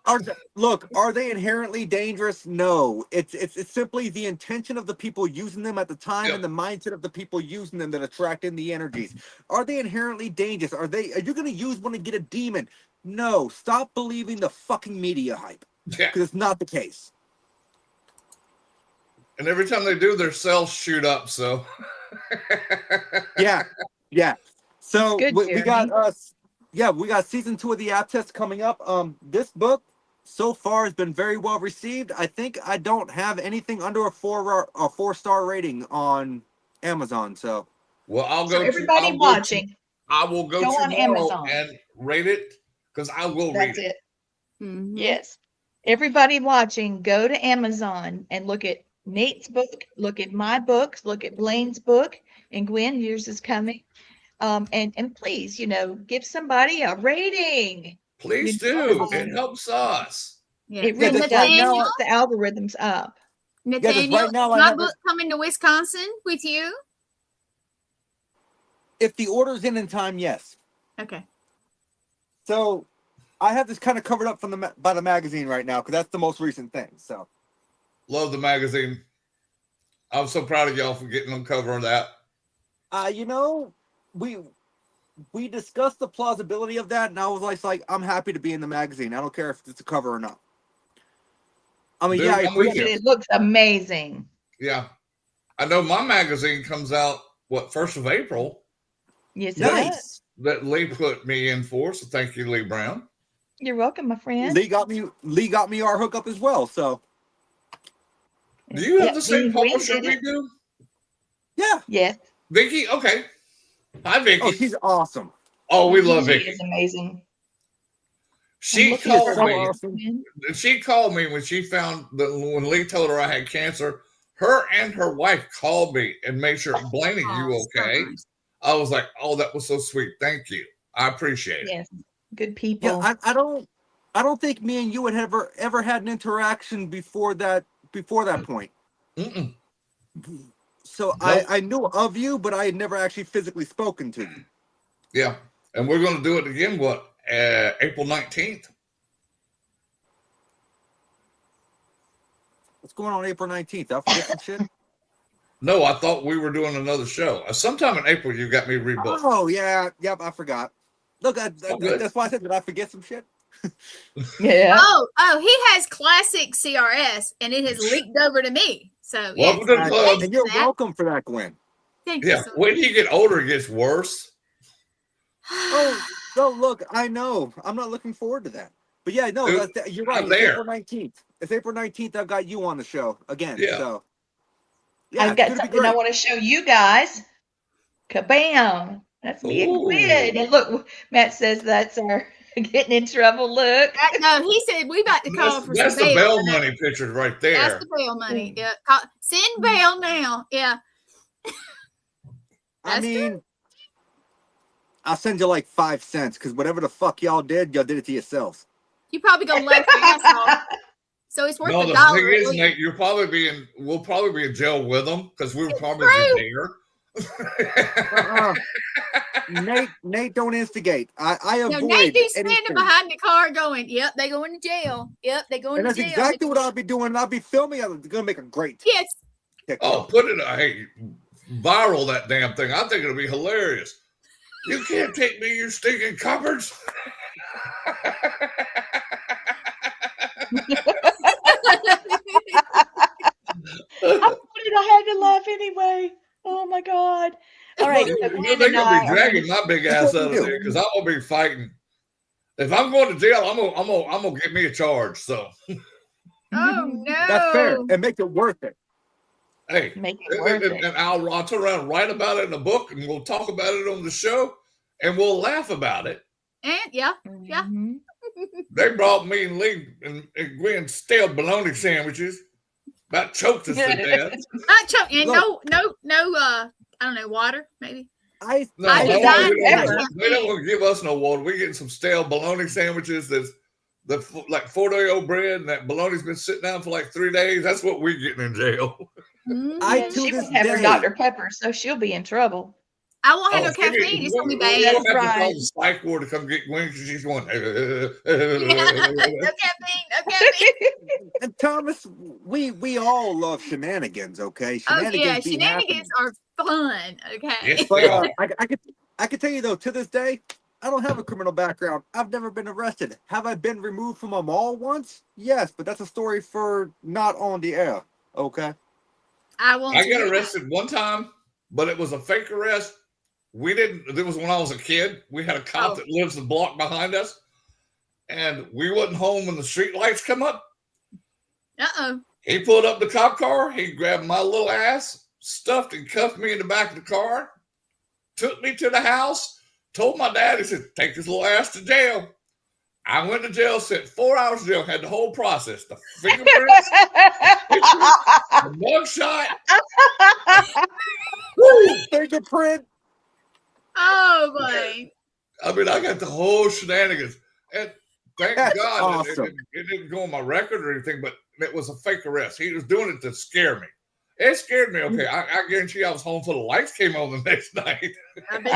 Are they inherently dangerous? No. It's simply the intention of the people using them at the time and the mindset of the people using them that attract in the energies. Are they inherently dangerous? Are you going to use one to get a demon? No. Stop believing the fucking media hype. Because it's not the case. And every time they do, their cells shoot up. So yeah. So good, we got season 2 of the app test coming up. This book so far has been very well received. I think I don't have anything under a 4-star rating on Amazon. So I'll go. So everybody watching, I will go on Amazon and rate it because I will read it. That's it. Mm-hmm. Yes. Everybody watching, go to Amazon and look at Nate's book, look at my books, look at Blaine's book, and Gwen, yours is coming. And please, give somebody a rating. Please do. It helps us. Yeah. It really does. Now the algorithms up. Nathaniel, right now my book coming to Wisconsin with you? If the order's in time, yes. Okay. So I have this kind of covered up by the magazine right now because that's the most recent thing. So love the magazine. I'm so proud of y'all for getting on cover of that. We discussed the plausibility of that, and I was like, I'm happy to be in the magazine. I don't care if it's a cover or not. I mean, it looks amazing. Yeah, I know my magazine comes out 1st of April. Yes, nice. That Lee put me in for, so thank you, Lee Brown. You're welcome, my friend. Lee got me our hookup as well. So, do you have the same publisher we do? Yeah. Yes. Vicky, okay. Hi, Vicky. Oh, she's awesome. Oh, we love Vicky. She is amazing. She called me when she found when Lee told her I had cancer. Her and her wife called me and made sure, Blaney, you okay? I was like, oh, that was so sweet. Thank you. I appreciate it. Yes. Good people. Yeah, I don't think me and you had ever had an interaction before that point. Mm-mm. So nope. I knew of you, but I had never actually physically spoken to you. Yeah, and we're going to do it again. April 19th. What's going on April 19th? I forget some shit. No, I thought we were doing another show. Sometime in April, you got me rebooked. Oh yeah, yep, I forgot. Look, that's why I said, did I forget some shit? Yeah. Oh, he has classic CRS, and it has leaked over to me. So welcome to the club. And you're welcome for that, Gwen. Thank you. So when you get older, it gets worse. Oh, no, look, I know. I'm not looking forward to that. But yeah, no, you're right. I'm It's there. April 19th. It's April 19th. I've got you on the show again. Yeah. So yeah, I've got something I want to show you guys. Kabam! That's me and Gwen. And look, Matt says that's our getting in trouble. Look. No, he said we about to call for that's some the bail bail money pictures right there. That's the bail money. Yeah, send bail now. Yeah. I mean, I'll send you like 5 cents because whatever the fuck y'all did it to yourselves. You probably gonna laugh your ass off. So it's worth No, $1. the thing is, Nate, we'll probably be in jail with them because we were probably there. Nate, don't instigate. I avoid. No, Nate be anything. standing behind the car going, "Yep, they going to jail. Yep, they going and to jail." That's exactly what I'll be doing. I'll be filming. I'm gonna make a great. Yes. Oh, put it. Hey, viral that damn thing. I think it'll be hilarious. You can't take me, you stinking cupboards. I had to laugh anyway. Oh my God. All right. So they're going to be dragging my big ass out of there because I'm going to be fighting. If I'm going to jail, I'm gonna get me a charge. So. Oh no. That's fair. And make it worth it. Hey, make it worth it. And I'll turn around and write about it in a book, and we'll talk about it on the show, and we'll laugh about it. And yeah. Mm-hmm. They brought me and Lee and Gwen stale bologna sandwiches. About choked us to death. Not choke. And no. I don't know, water maybe. They don't want to give us no water. We're getting some stale bologna sandwiches. That's like 4-day-old bread, and that bologna's been sitting down for like 3 days. That's what we're getting in jail. She won't have her Dr. Pepper, so she'll be in trouble. I won't have no caffeine. It's gonna be bad. We'll have to call the psych ward to come get Gwen because she's going. No caffeine. And Thomas, we all love shenanigans, okay? Shenanigans are fun, okay? Yes, but I can tell you though, to this day, I don't have a criminal background. I've never been arrested. Have I been removed from a mall once? Yes, but that's a story for not on the air, okay? I got arrested one time, but it was a fake arrest. It was when I was a kid. We had a cop that lives a block behind us, and we wasn't home when the street lights come up. He pulled up the cop car. He grabbed my little ass, stuffed and cuffed me in the back of the car, took me to the house, told my dad, he said, take this little ass to jail. I went to jail, spent 4 hours in jail, had the whole process, the fingerprints, the mugshot. Fingerprint. Oh boy. I mean, I got the whole shenanigans. And thank God awesome. it didn't go on my record or anything, but it was a fake arrest. He was doing it to scare me. It scared me. Okay, I guarantee I was home before the lights came on the next night.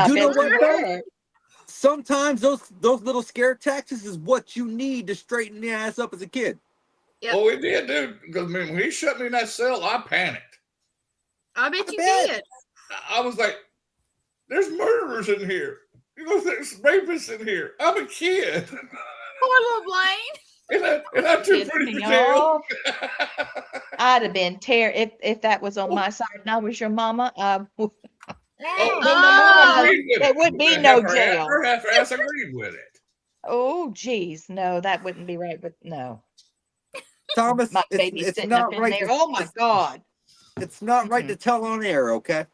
You know what, though? Sometimes those little scare tactics is what you need to straighten the ass up as a kid. Yep. Oh, it did, dude. Because when he shut me in that cell, I panicked. I bet you did. I was like, there's murderers in here. There's rapists in here. I'm a kid. Poor little Blaine. And I'm too pretty for jail. I'd have been if that was on my side and I was your mama. There would be no jail. Her half-ass agreed with it. Oh, geez. No, that wouldn't be right. But no. Thomas, my baby's it's sitting not up in right. there. Oh, my God. It's not right to tell on air, okay?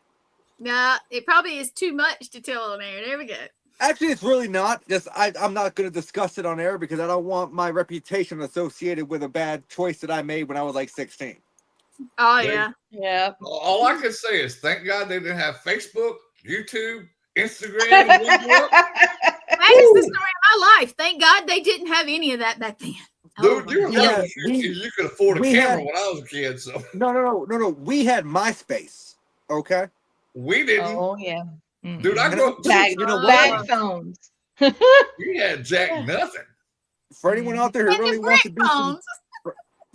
Nah, it probably is too much to tell on air. There we go. Actually, it's really not. Just I'm not going to discuss it on air because I don't want my reputation associated with a bad choice that I made when I was like 16. Oh, yeah. Yeah. All I can say is thank God they didn't have Facebook, YouTube, Instagram. That is the story of my life. Thank God they didn't have any of that back then. Dude, you could afford a camera when I was a kid. So No. We had MySpace, okay? We didn't. Oh, yeah. Dude, I grew up bag phones. We had jack nothing. For anyone out there who really wants to do some,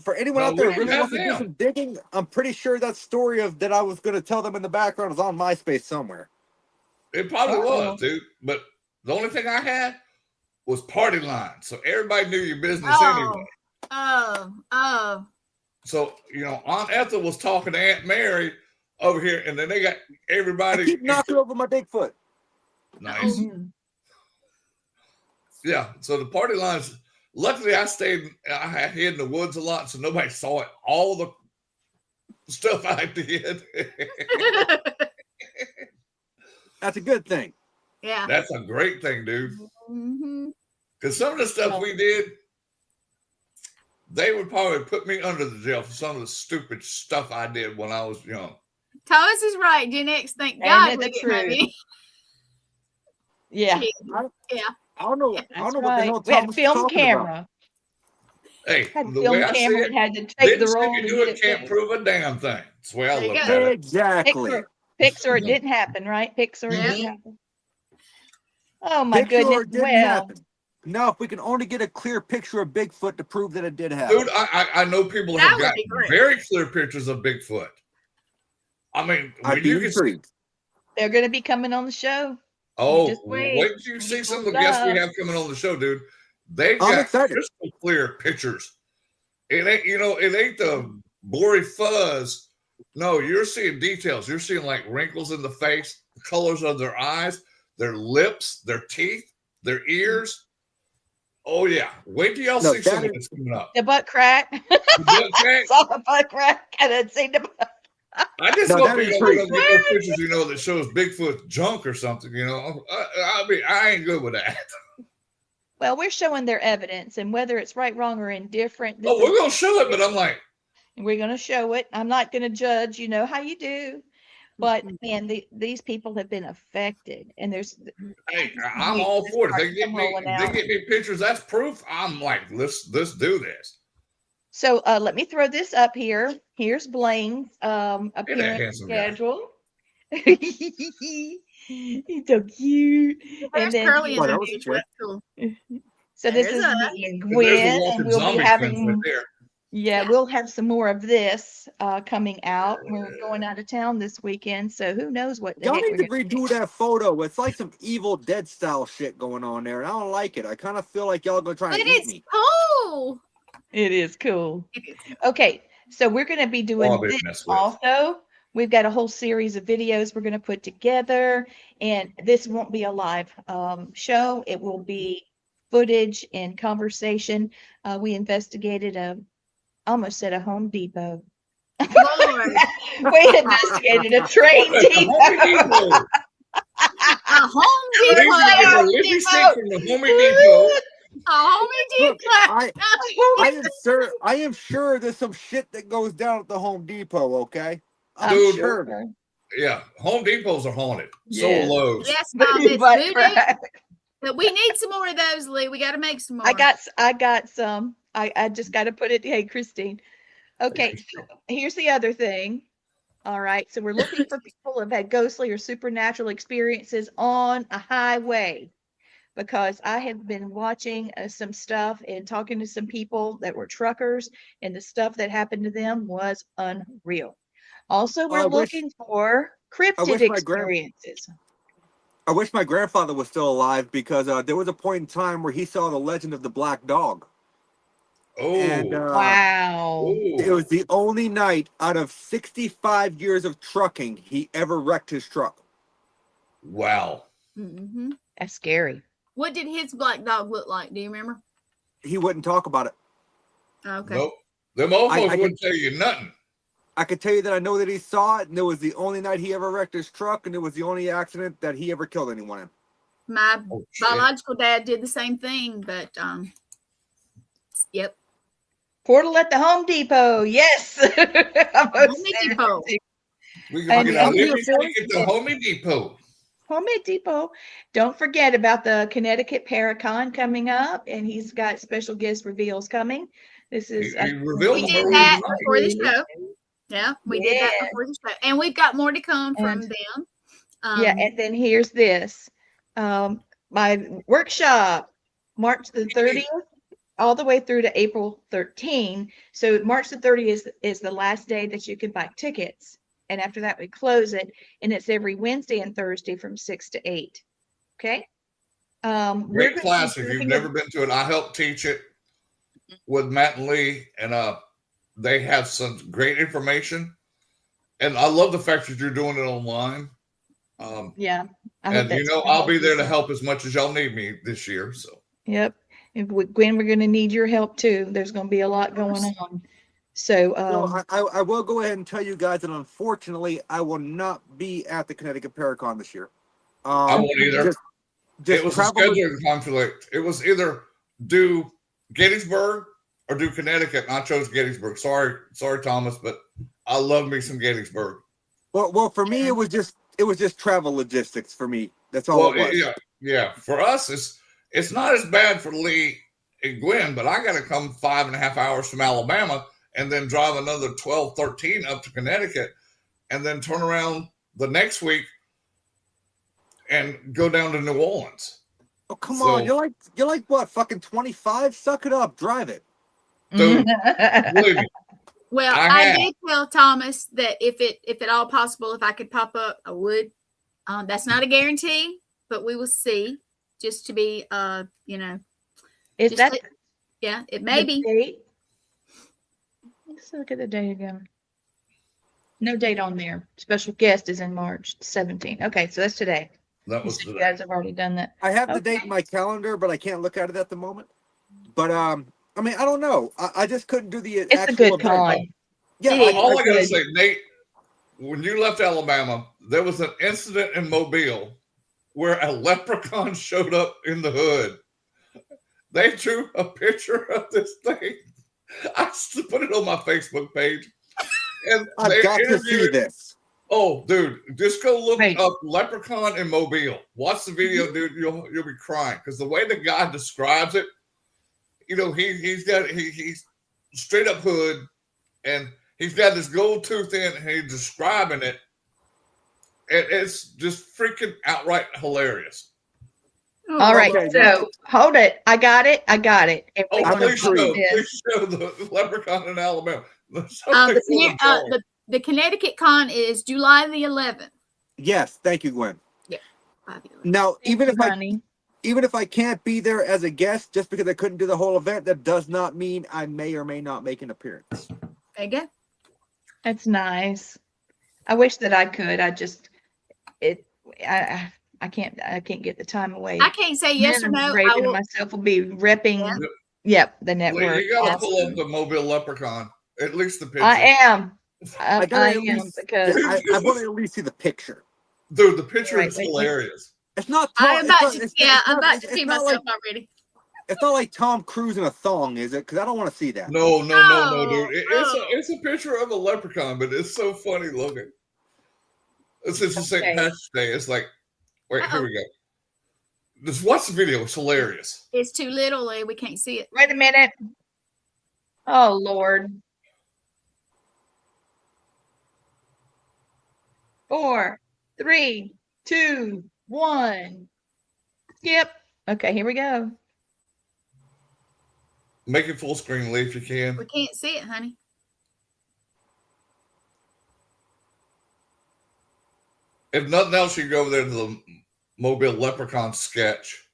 for anyone out there who really wants to do some digging, I'm pretty sure that story that I was going to tell them in the background is on MySpace somewhere. It probably was, dude. But the only thing I had was party line, so everybody knew your business anyway. So Aunt Ethel was talking to Aunt Mary over here, and then they got everybody. I keep knocking over my Bigfoot. Nice. Yeah. So the party lines Luckily, I hid in the woods a lot, so nobody saw it. All the stuff I did. That's a good thing. Yeah. That's a great thing, dude. Mm-hmm. Because some of the stuff we did, they would probably put me under the jail for some of the stupid stuff I did when I was young. Thomas is right. Gen X, thank God. Ain't We it the didn't have truth? any. Yeah, Yeah. I don't know. I that's don't know what the right. hell We had a Thomas is film talking about. camera. Hey, Had a the film way I see camera it, and had to take didn't the say roll you and do get it it can't fixed. prove a damn thing. That's the way I There you look go. at it. Exactly. Pixar, it didn't happen, right? Pixar, it Yeah. didn't happen. Oh my Picture goodness! or it didn't happen. Now, if we can only get a clear picture of Bigfoot to prove that it did happen. Dude, I know people That have would got be great. very clear pictures of Bigfoot. I mean, I'd when be you can see, intrigued. They're going to be coming on the show. oh, just wait. wait till you see some of the guests we have coming on the show, dude. They've I'm got excited. crystal clear pictures. It ain't, it ain't the blurry fuzz. No, you're seeing details. You're seeing like wrinkles in the face, the colors of their eyes, their lips, their teeth, their ears. Oh yeah. Wait till y'all see some of this coming up. The butt crack. The butt crack. Saw the butt crack. I didn't see the butt. I just No, hope that we is don't true. get no pictures, that shows Bigfoot junk or something. I mean, I ain't good with that. Well, we're showing their evidence, and whether it's right, wrong, or indifferent, Oh, we're gonna show it, but I'm like, we're going to show it. I'm not going to judge. You know how you do. But man, these people have been affected, and there's. hey, I'm all for it. They get me pictures. That's proof. I'm like, let's do this. So let me throw this up here. Here's Blaine's appearance schedule. He's so cute. There's Curly in the beach. Cool. So this is me and Gwen, and we'll be having. Right there. Yeah, we'll have some more of this coming out. We're going out of town this weekend, so who knows what the Y'all heck need to redo that photo. It's like some Evil Dead style shit going on there, and I don't like it. I kind of feel like y'all gonna try and eat me. Cool. It is cool. Okay, so we're going to be doing this also. We've got a whole series of videos we're going to put together, and this won't be a live show. It will be footage and conversation. We investigated almost at a Home Depot. We investigated a train depot. A Home Depot. I am sure there's some shit that goes down at the Home Depot. Okay, I'm sure. Yeah, Home Depots are haunted. So are Lowe's. Yes, but we need some more of those, Lee. We got to make some more. I got some. I just got to put it. Hey, Christine. Okay, so here's the other thing. All right, so we're looking for people who have had ghostly or supernatural experiences on a highway, because I have been watching some stuff and talking to some people that were truckers, and the stuff that happened to them was unreal. Also, we're looking for cryptid experiences. I wish my grandfather was still alive, because there was a point in time where he saw the legend of the black dog. Oh, and, wow. It was the only night out of 65 years of trucking he ever wrecked his truck. Wow. Mm-hmm. That's scary. What did his black dog look like? Do you remember? He wouldn't talk about it. Okay. Nope. Them old folks wouldn't tell you nothing. I could tell you that I know that he saw it, and it was the only night he ever wrecked his truck, and it was the only accident that he ever killed anyone in. My biological dad did the same thing, but yep. Portal at the Home Depot. Yes. Home Depot. We can get a living ticket to Home Depot. Home Depot. Don't forget about the Connecticut Paracon coming up, and he's got special guest reveals coming. This is we did that before the show. Yeah, we did that before the show, and we've got more to come from them. And then here's this. My workshop, March the 30th, all the way through to April 13. So March the 30th is the last day that you can buy tickets. And after that, we close it. And it's every Wednesday and Thursday from 6 to 8. Okay. Great class. If you've never been to it, I helped teach it with Matt and Lee. And they have some great information. And I love the fact that you're doing it online. Yeah. And I'll be there to help as much as y'all need me this year. So. Yep. Gwen, we're going to need your help too. There's going to be a lot going on. So, I will go ahead and tell you guys that unfortunately I will not be at the Connecticut Paracon this year. I won't either. Just it was a scheduling conflict. It was either do Gettysburg or do Connecticut, and I chose Gettysburg. Sorry, Thomas, but I love me some Gettysburg. Well, for me, it was just travel logistics for me. That's all it was. Yeah. For us, it's not as bad for Lee and Gwen, but I got to come 5.5 hours from Alabama and then drive another 12, 13 up to Connecticut, and then turn around the next week and go down to New Orleans. Oh, come on. You're like what, fucking 25? Suck it up. Drive it. Dude, believe me. Well, I did tell Thomas that if at all possible, if I could pop up, I would. That's not a guarantee, but we will see. Just to be, is that? It may be. Date? Let's look at the date again. No date on there. Special guest is in March 17th. Okay, so that's today. That was you guys have already done that. I have the date in my calendar, but I can't look at it at the moment. But I mean, I don't know. I just couldn't do the. It's a good con. Yeah. All I gotta say, Nate, when you left Alabama, there was an incident in Mobile where a leprechaun showed up in the hood. They drew a picture of this thing. I put it on my Facebook page, and I've got to see this. Oh, dude, just go look up leprechaun in Mobile. Watch the video, dude. You'll be crying because the way the guy describes it, he's straight up hood, and he's got this gold tooth in, and he's describing it. And it's just freaking outright hilarious. All right, so hold it. I got it. Please show the leprechaun in Alabama. The Connecticut con is July the 11th. Yes, thank you, Gwen. Yeah. Now, even if I can't be there as a guest, just because I couldn't do the whole event, that does not mean I may or may not make an appearance. There you go. That's nice. I wish that I could. I can't get the time away. I can't say yes or no. Raven myself will be repping. Yep, the network. Well, you got to pull up the Mobile leprechaun. At least the picture. I am. I because I want to at least see the picture. Dude, the picture is hilarious. It's not. I'm about to pee myself already. It's not like Tom Cruise in a thong, is it? Because I don't want to see that. No, dude. It's a picture of a leprechaun, but it's so funny looking. It's just St. Patrick's Day. It's like, wait, here we go. Just watch the video. It's hilarious. It's too little, we can't see it. Wait a minute. Oh, Lord. 4, 3, 2, 1. Skip. Okay, here we go. Make it full screen, Lee, if you can. We can't see it, honey. If nothing else, you go over there to the Mobile Leprechaun sketch.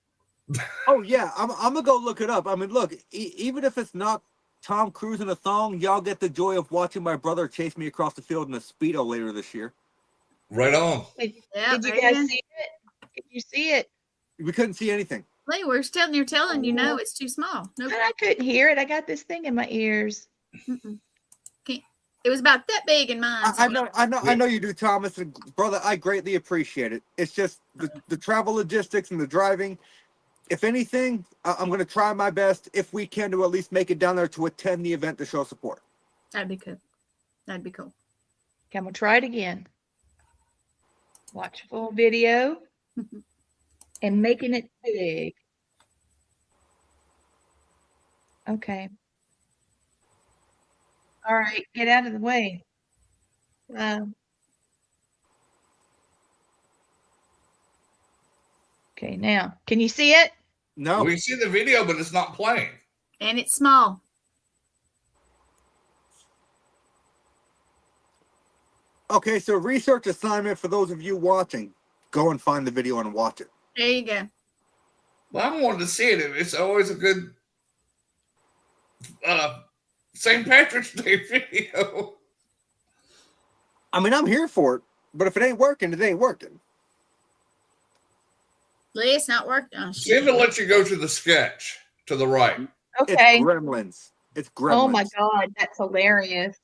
Oh yeah, I'm gonna go look it up. I mean, look, even if it's not Tom Cruise in a thong, y'all get the joy of watching my brother chase me across the field in a Speedo later this year. Right on. Did you guys see it? Did you see it? We couldn't see anything. Lee, we're telling you, no, it's too small. Nope. But I couldn't hear it. I got this thing in my ears. It was about that big in mine. I know you do, Thomas, and brother. I greatly appreciate it. It's just the travel logistics and the driving. If anything, I'm going to try my best, if we can, to at least make it down there to attend the event to show support. That'd be cool. Okay, I'm going to try it again. Watch full video and making it big. Okay. All right, get out of the way. Okay, now, can you see it? No. We see the video, but it's not playing. And it's small. Okay, so research assignment for those of you watching. Go and find the video and watch it. There you go. Well, I wanted to see it. It's always a good St. Patrick's Day video. I mean, I'm here for it, but if it ain't working, it ain't working. Lee, it's not working. Oh, see if it lets you go to the sketch. to the right. Okay. It's Gremlins. It's Gremlins. Oh my God, that's hilarious.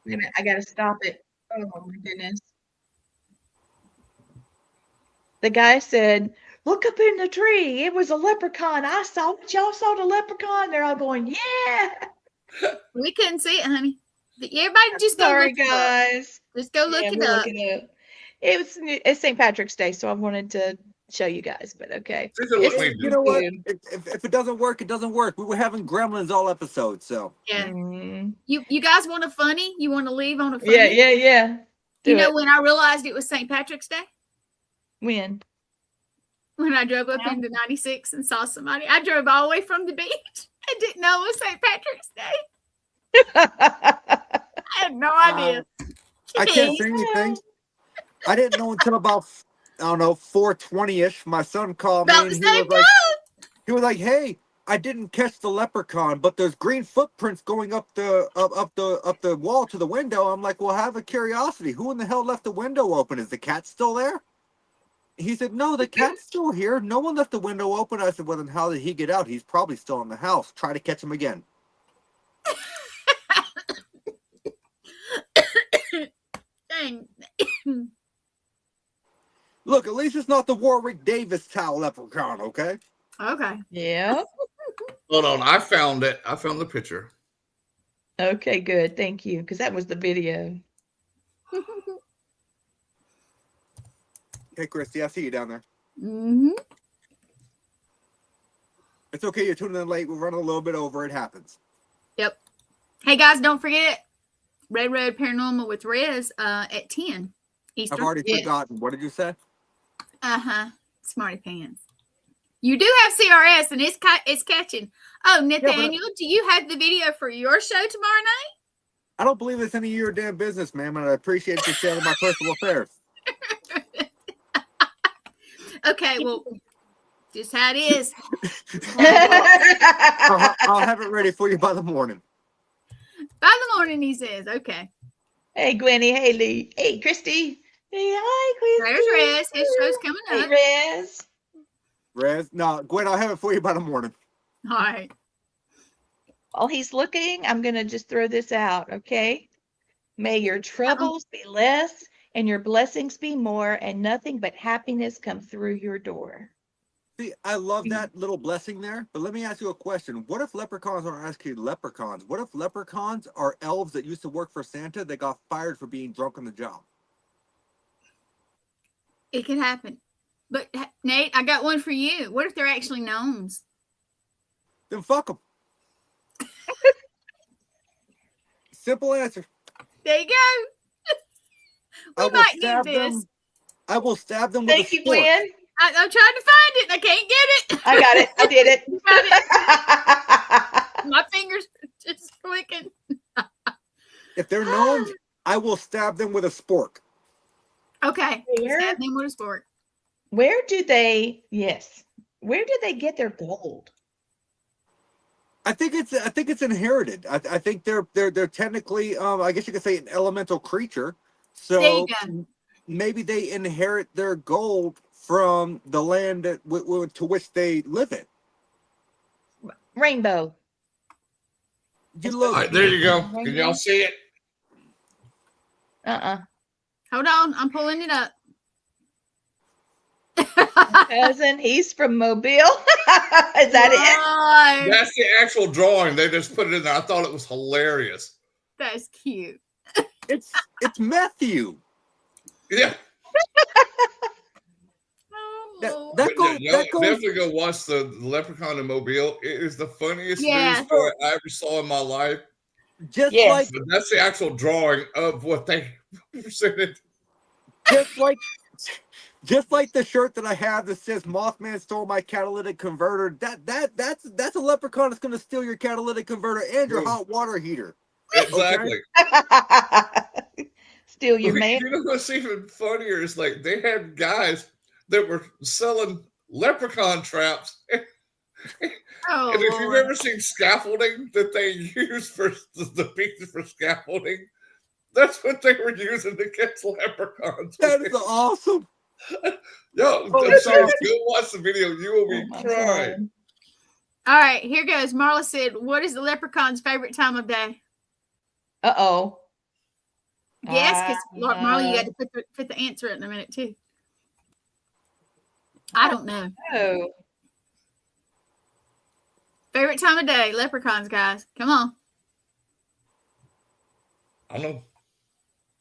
Wait a minute, I gotta stop it. Oh my goodness. The guy said, "Look up in the tree. It was a leprechaun. I saw it. Y'all saw the leprechaun." They're all going, "Yeah." We couldn't see it, honey. Everybody just go Sorry, look it up. guys. Just go look it we'll up. look it up. It's St. Patrick's Day, so I wanted to show you guys, but okay. You know what? If it doesn't work, it doesn't work. We were having Gremlins all episode, so. Yeah. Mm. You guys want a funny? You want to leave on a funny? Yeah. You know when I realized it was St. Patrick's Day? When When I drove up into 96 and saw somebody. I drove all the way from the beach. I didn't know it was St. Patrick's Day. I had no idea. I can't say anything. I didn't know until about, I don't know, 4:20ish. My son called me. About the And same time. he was like, "Hey, I didn't catch the leprechaun, but there's green footprints going up the wall to the window." I'm like, "Well, have a curiosity. Who in the hell left the window open? Is the cat still there?" He said, "No, the cat's still here. No one left the window open." I said, "Well, then how did he get out? He's probably still in the house. Try to catch him again." Dang. Look, at least it's not the Warwick Davis towel leprechaun, okay? Okay. Yeah. Hold on, I found it. I found the picture. Okay, good. Thank you, because that was the video. Hey, Christy, I see you down there. Mm-hmm. It's okay. You're tuning in late. We're running a little bit over. It happens. Yep. Hey, guys, don't forget Red Road Paranormal with Rez at 10 Eastern. I've already forgotten. What did you say? Uh-huh. Smarty pants. You do have CRS, and it's catching. Oh, Nathaniel, do you have the video for your show tomorrow night? I don't believe it's any of your damn business, ma'am, and I appreciate you sharing my personal affairs. Okay, well, just how it is. I'll have it ready for you by the morning. By the morning, he says. Okay. Hey, Gwenny. Hey, Lee. Hey, Christy. Hey, hi, Christy. There's Rez. His show's coming up. Hey, Rez? No, Gwen, I'll have it for you by the morning. All right. While he's looking, I'm going to just throw this out, okay? May your troubles be less and your blessings be more, and nothing but happiness come through your door. See, I love that little blessing there, but let me ask you a question. What if leprechauns aren't actually leprechauns? What if leprechauns are elves that used to work for Santa that got fired for being drunk on the job? It could happen. But, Nate, I got one for you. What if they're actually gnomes? Then fuck them. Simple answer. There you go. We might need this. I will stab them with a Thank you, spork. Gwen. I'm trying to find it, and I can't get it. I got it. I did it. My fingers are just clicking. If they're gnomes, I will stab them with a spork. Okay. Where? Stab them with a spork. Where do they get their gold? I think it's inherited. I think they're technically I guess you could say an elemental creature. So There you go. Maybe they inherit their gold from the land to which they live in. Rainbow. All right, there you go. Can y'all see it? Hold on. I'm pulling it up. Cousin, he's from Mobile. Is that it? That's the actual drawing. They just put it in there. I thought it was hilarious. That's cute. It's Matthew. Yeah. Definitely go watch the Leprechaun in Mobile. It is the funniest news story I ever saw in my life. But that's the actual drawing of what they presented. Just like the shirt that I have that says "Mothman stole my catalytic converter." That's a leprechaun that's going to steal your catalytic converter and your hot water heater. Exactly. Okay? Steal your man. You know what's even funnier is like they had guys that were selling leprechaun traps. And if you've ever seen scaffolding that they use for the pieces for scaffolding, that's what they were using to catch leprechauns. That is awesome. Yo, I'm sorry. Go watch the video. You will be crying. All right, here goes. Marla said, "What is the leprechaun's favorite time of day?" Uh-oh. Yes, because Marla, you got to put the answer in a minute too. I don't know. Oh. Favorite time of day, leprechauns, guys. Come on. I don't know.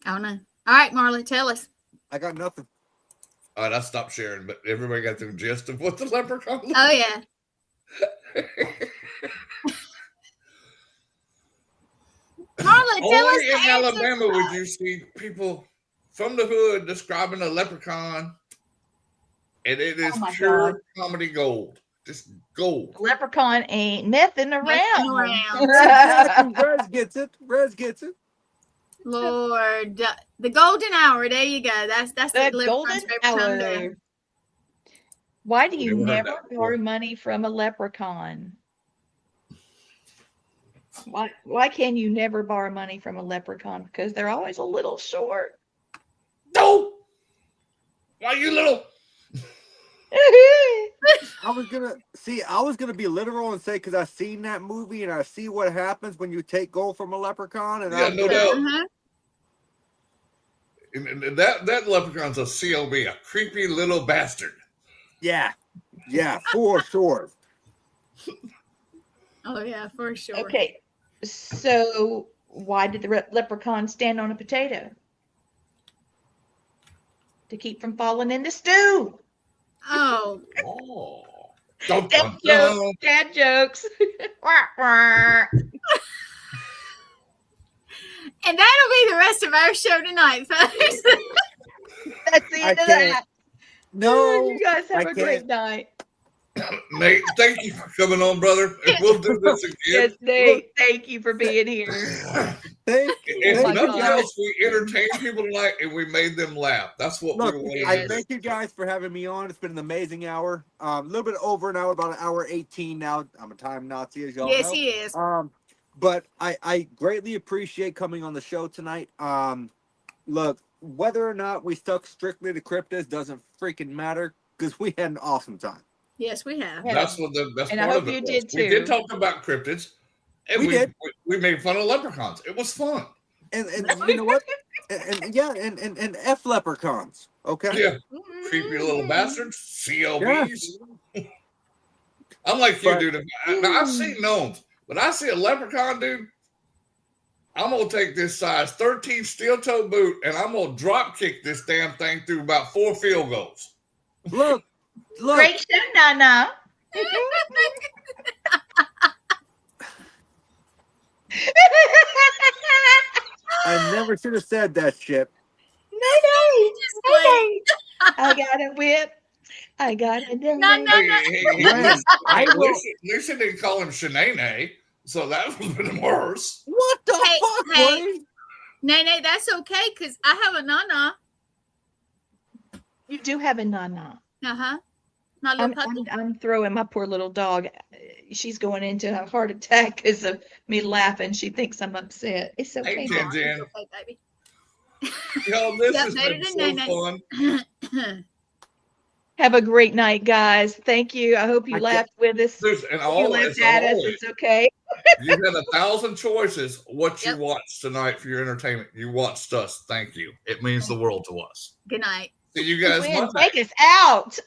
I don't know. All right, Marla, tell us. I got nothing. All right, I stopped sharing, but everybody got the gist of what the leprechaun looks Oh, yeah. Marla, tell us Only in the Alabama answer. would you see people from the hood describing a leprechaun, and it is pure comedy gold. Just gold. Leprechaun ain't nothing around. Exactly. Rez gets it. Rez gets it. Lord, the golden hour. There you go. That's The leprechaun's golden favorite time of day. hour. Why do you You heard never that before. borrow money from a leprechaun? Why can you never borrow money from a leprechaun? Because they're always a little short. No. Why you little? I was gonna be literal and say because I've seen that movie and I see what happens when you take gold from a leprechaun. And Yeah, I'm no gonna- doubt. Uh-huh. And that leprechaun's a COB, a creepy little bastard. Yeah, for sure. Oh, yeah, for sure. Okay, so why did the leprechaun stand on a potato? To keep from falling in the stew. Oh, Oh. Dun, Dad dun, jokes. dun. Dad jokes. Wah, wah. and that'll be the rest of our show tonight, folks. That's the end of that. No, You guys have I a great can't. night. Nate, thank you for coming on, brother. And we'll do this again. Yes, Nate. Thank you for being here. Thank If Oh my nothing God. else, we entertained people tonight and we made them laugh. That's what Look, we wanted I to do. thank you guys for having me on. It's been an amazing hour. A little bit over an hour, about an hour 18 now. I'm a time Nazi, as y'all Yes, know. he is. But I greatly appreciate coming on the show tonight. Look, whether or not we stuck strictly to cryptids doesn't freaking matter because we had an awesome time. Yes, we have. Yeah. That's what the best And I part hope of it you was. did We did too. talk about cryptids, and We did. we made fun of leprechauns. It was fun. And you know what? And F leprechauns. Okay. Yeah, creepy little bastards, COBs. I'm like you, But- dude. Now, I've seen gnomes, but I see a leprechaun, dude. I'm gonna take this size 13 steel toe boot and I'm gonna drop kick this damn thing through about 4 field goals. Look. Great show, Nana. I never should have said that shit. No. Wait. I got a whip. I got a No. I At will. least they didn't call him Shanae, so that would have been worse. What the Hey, fuck, hey. buddy? Nene, that's okay because I have a nana. You do have a Nana. Uh-huh. My little puppy. I'm throwing my poor little dog. She's going into a heart attack because of me laughing. She thinks I'm upset. It's okay. Hey, Mom. Jen. It's okay, baby. Yo, this Yeah, has better been than so Nene. fun. Have a great night, guys. Thank you. I hope you I laughed with us. There's, and You all, laughed as at us. always, It's okay. you had 1,000 choices what you Yep. watched tonight for your entertainment. You watched us. Thank you. It means the world to us. Good night. See you guys Quinn, Monday. take us out.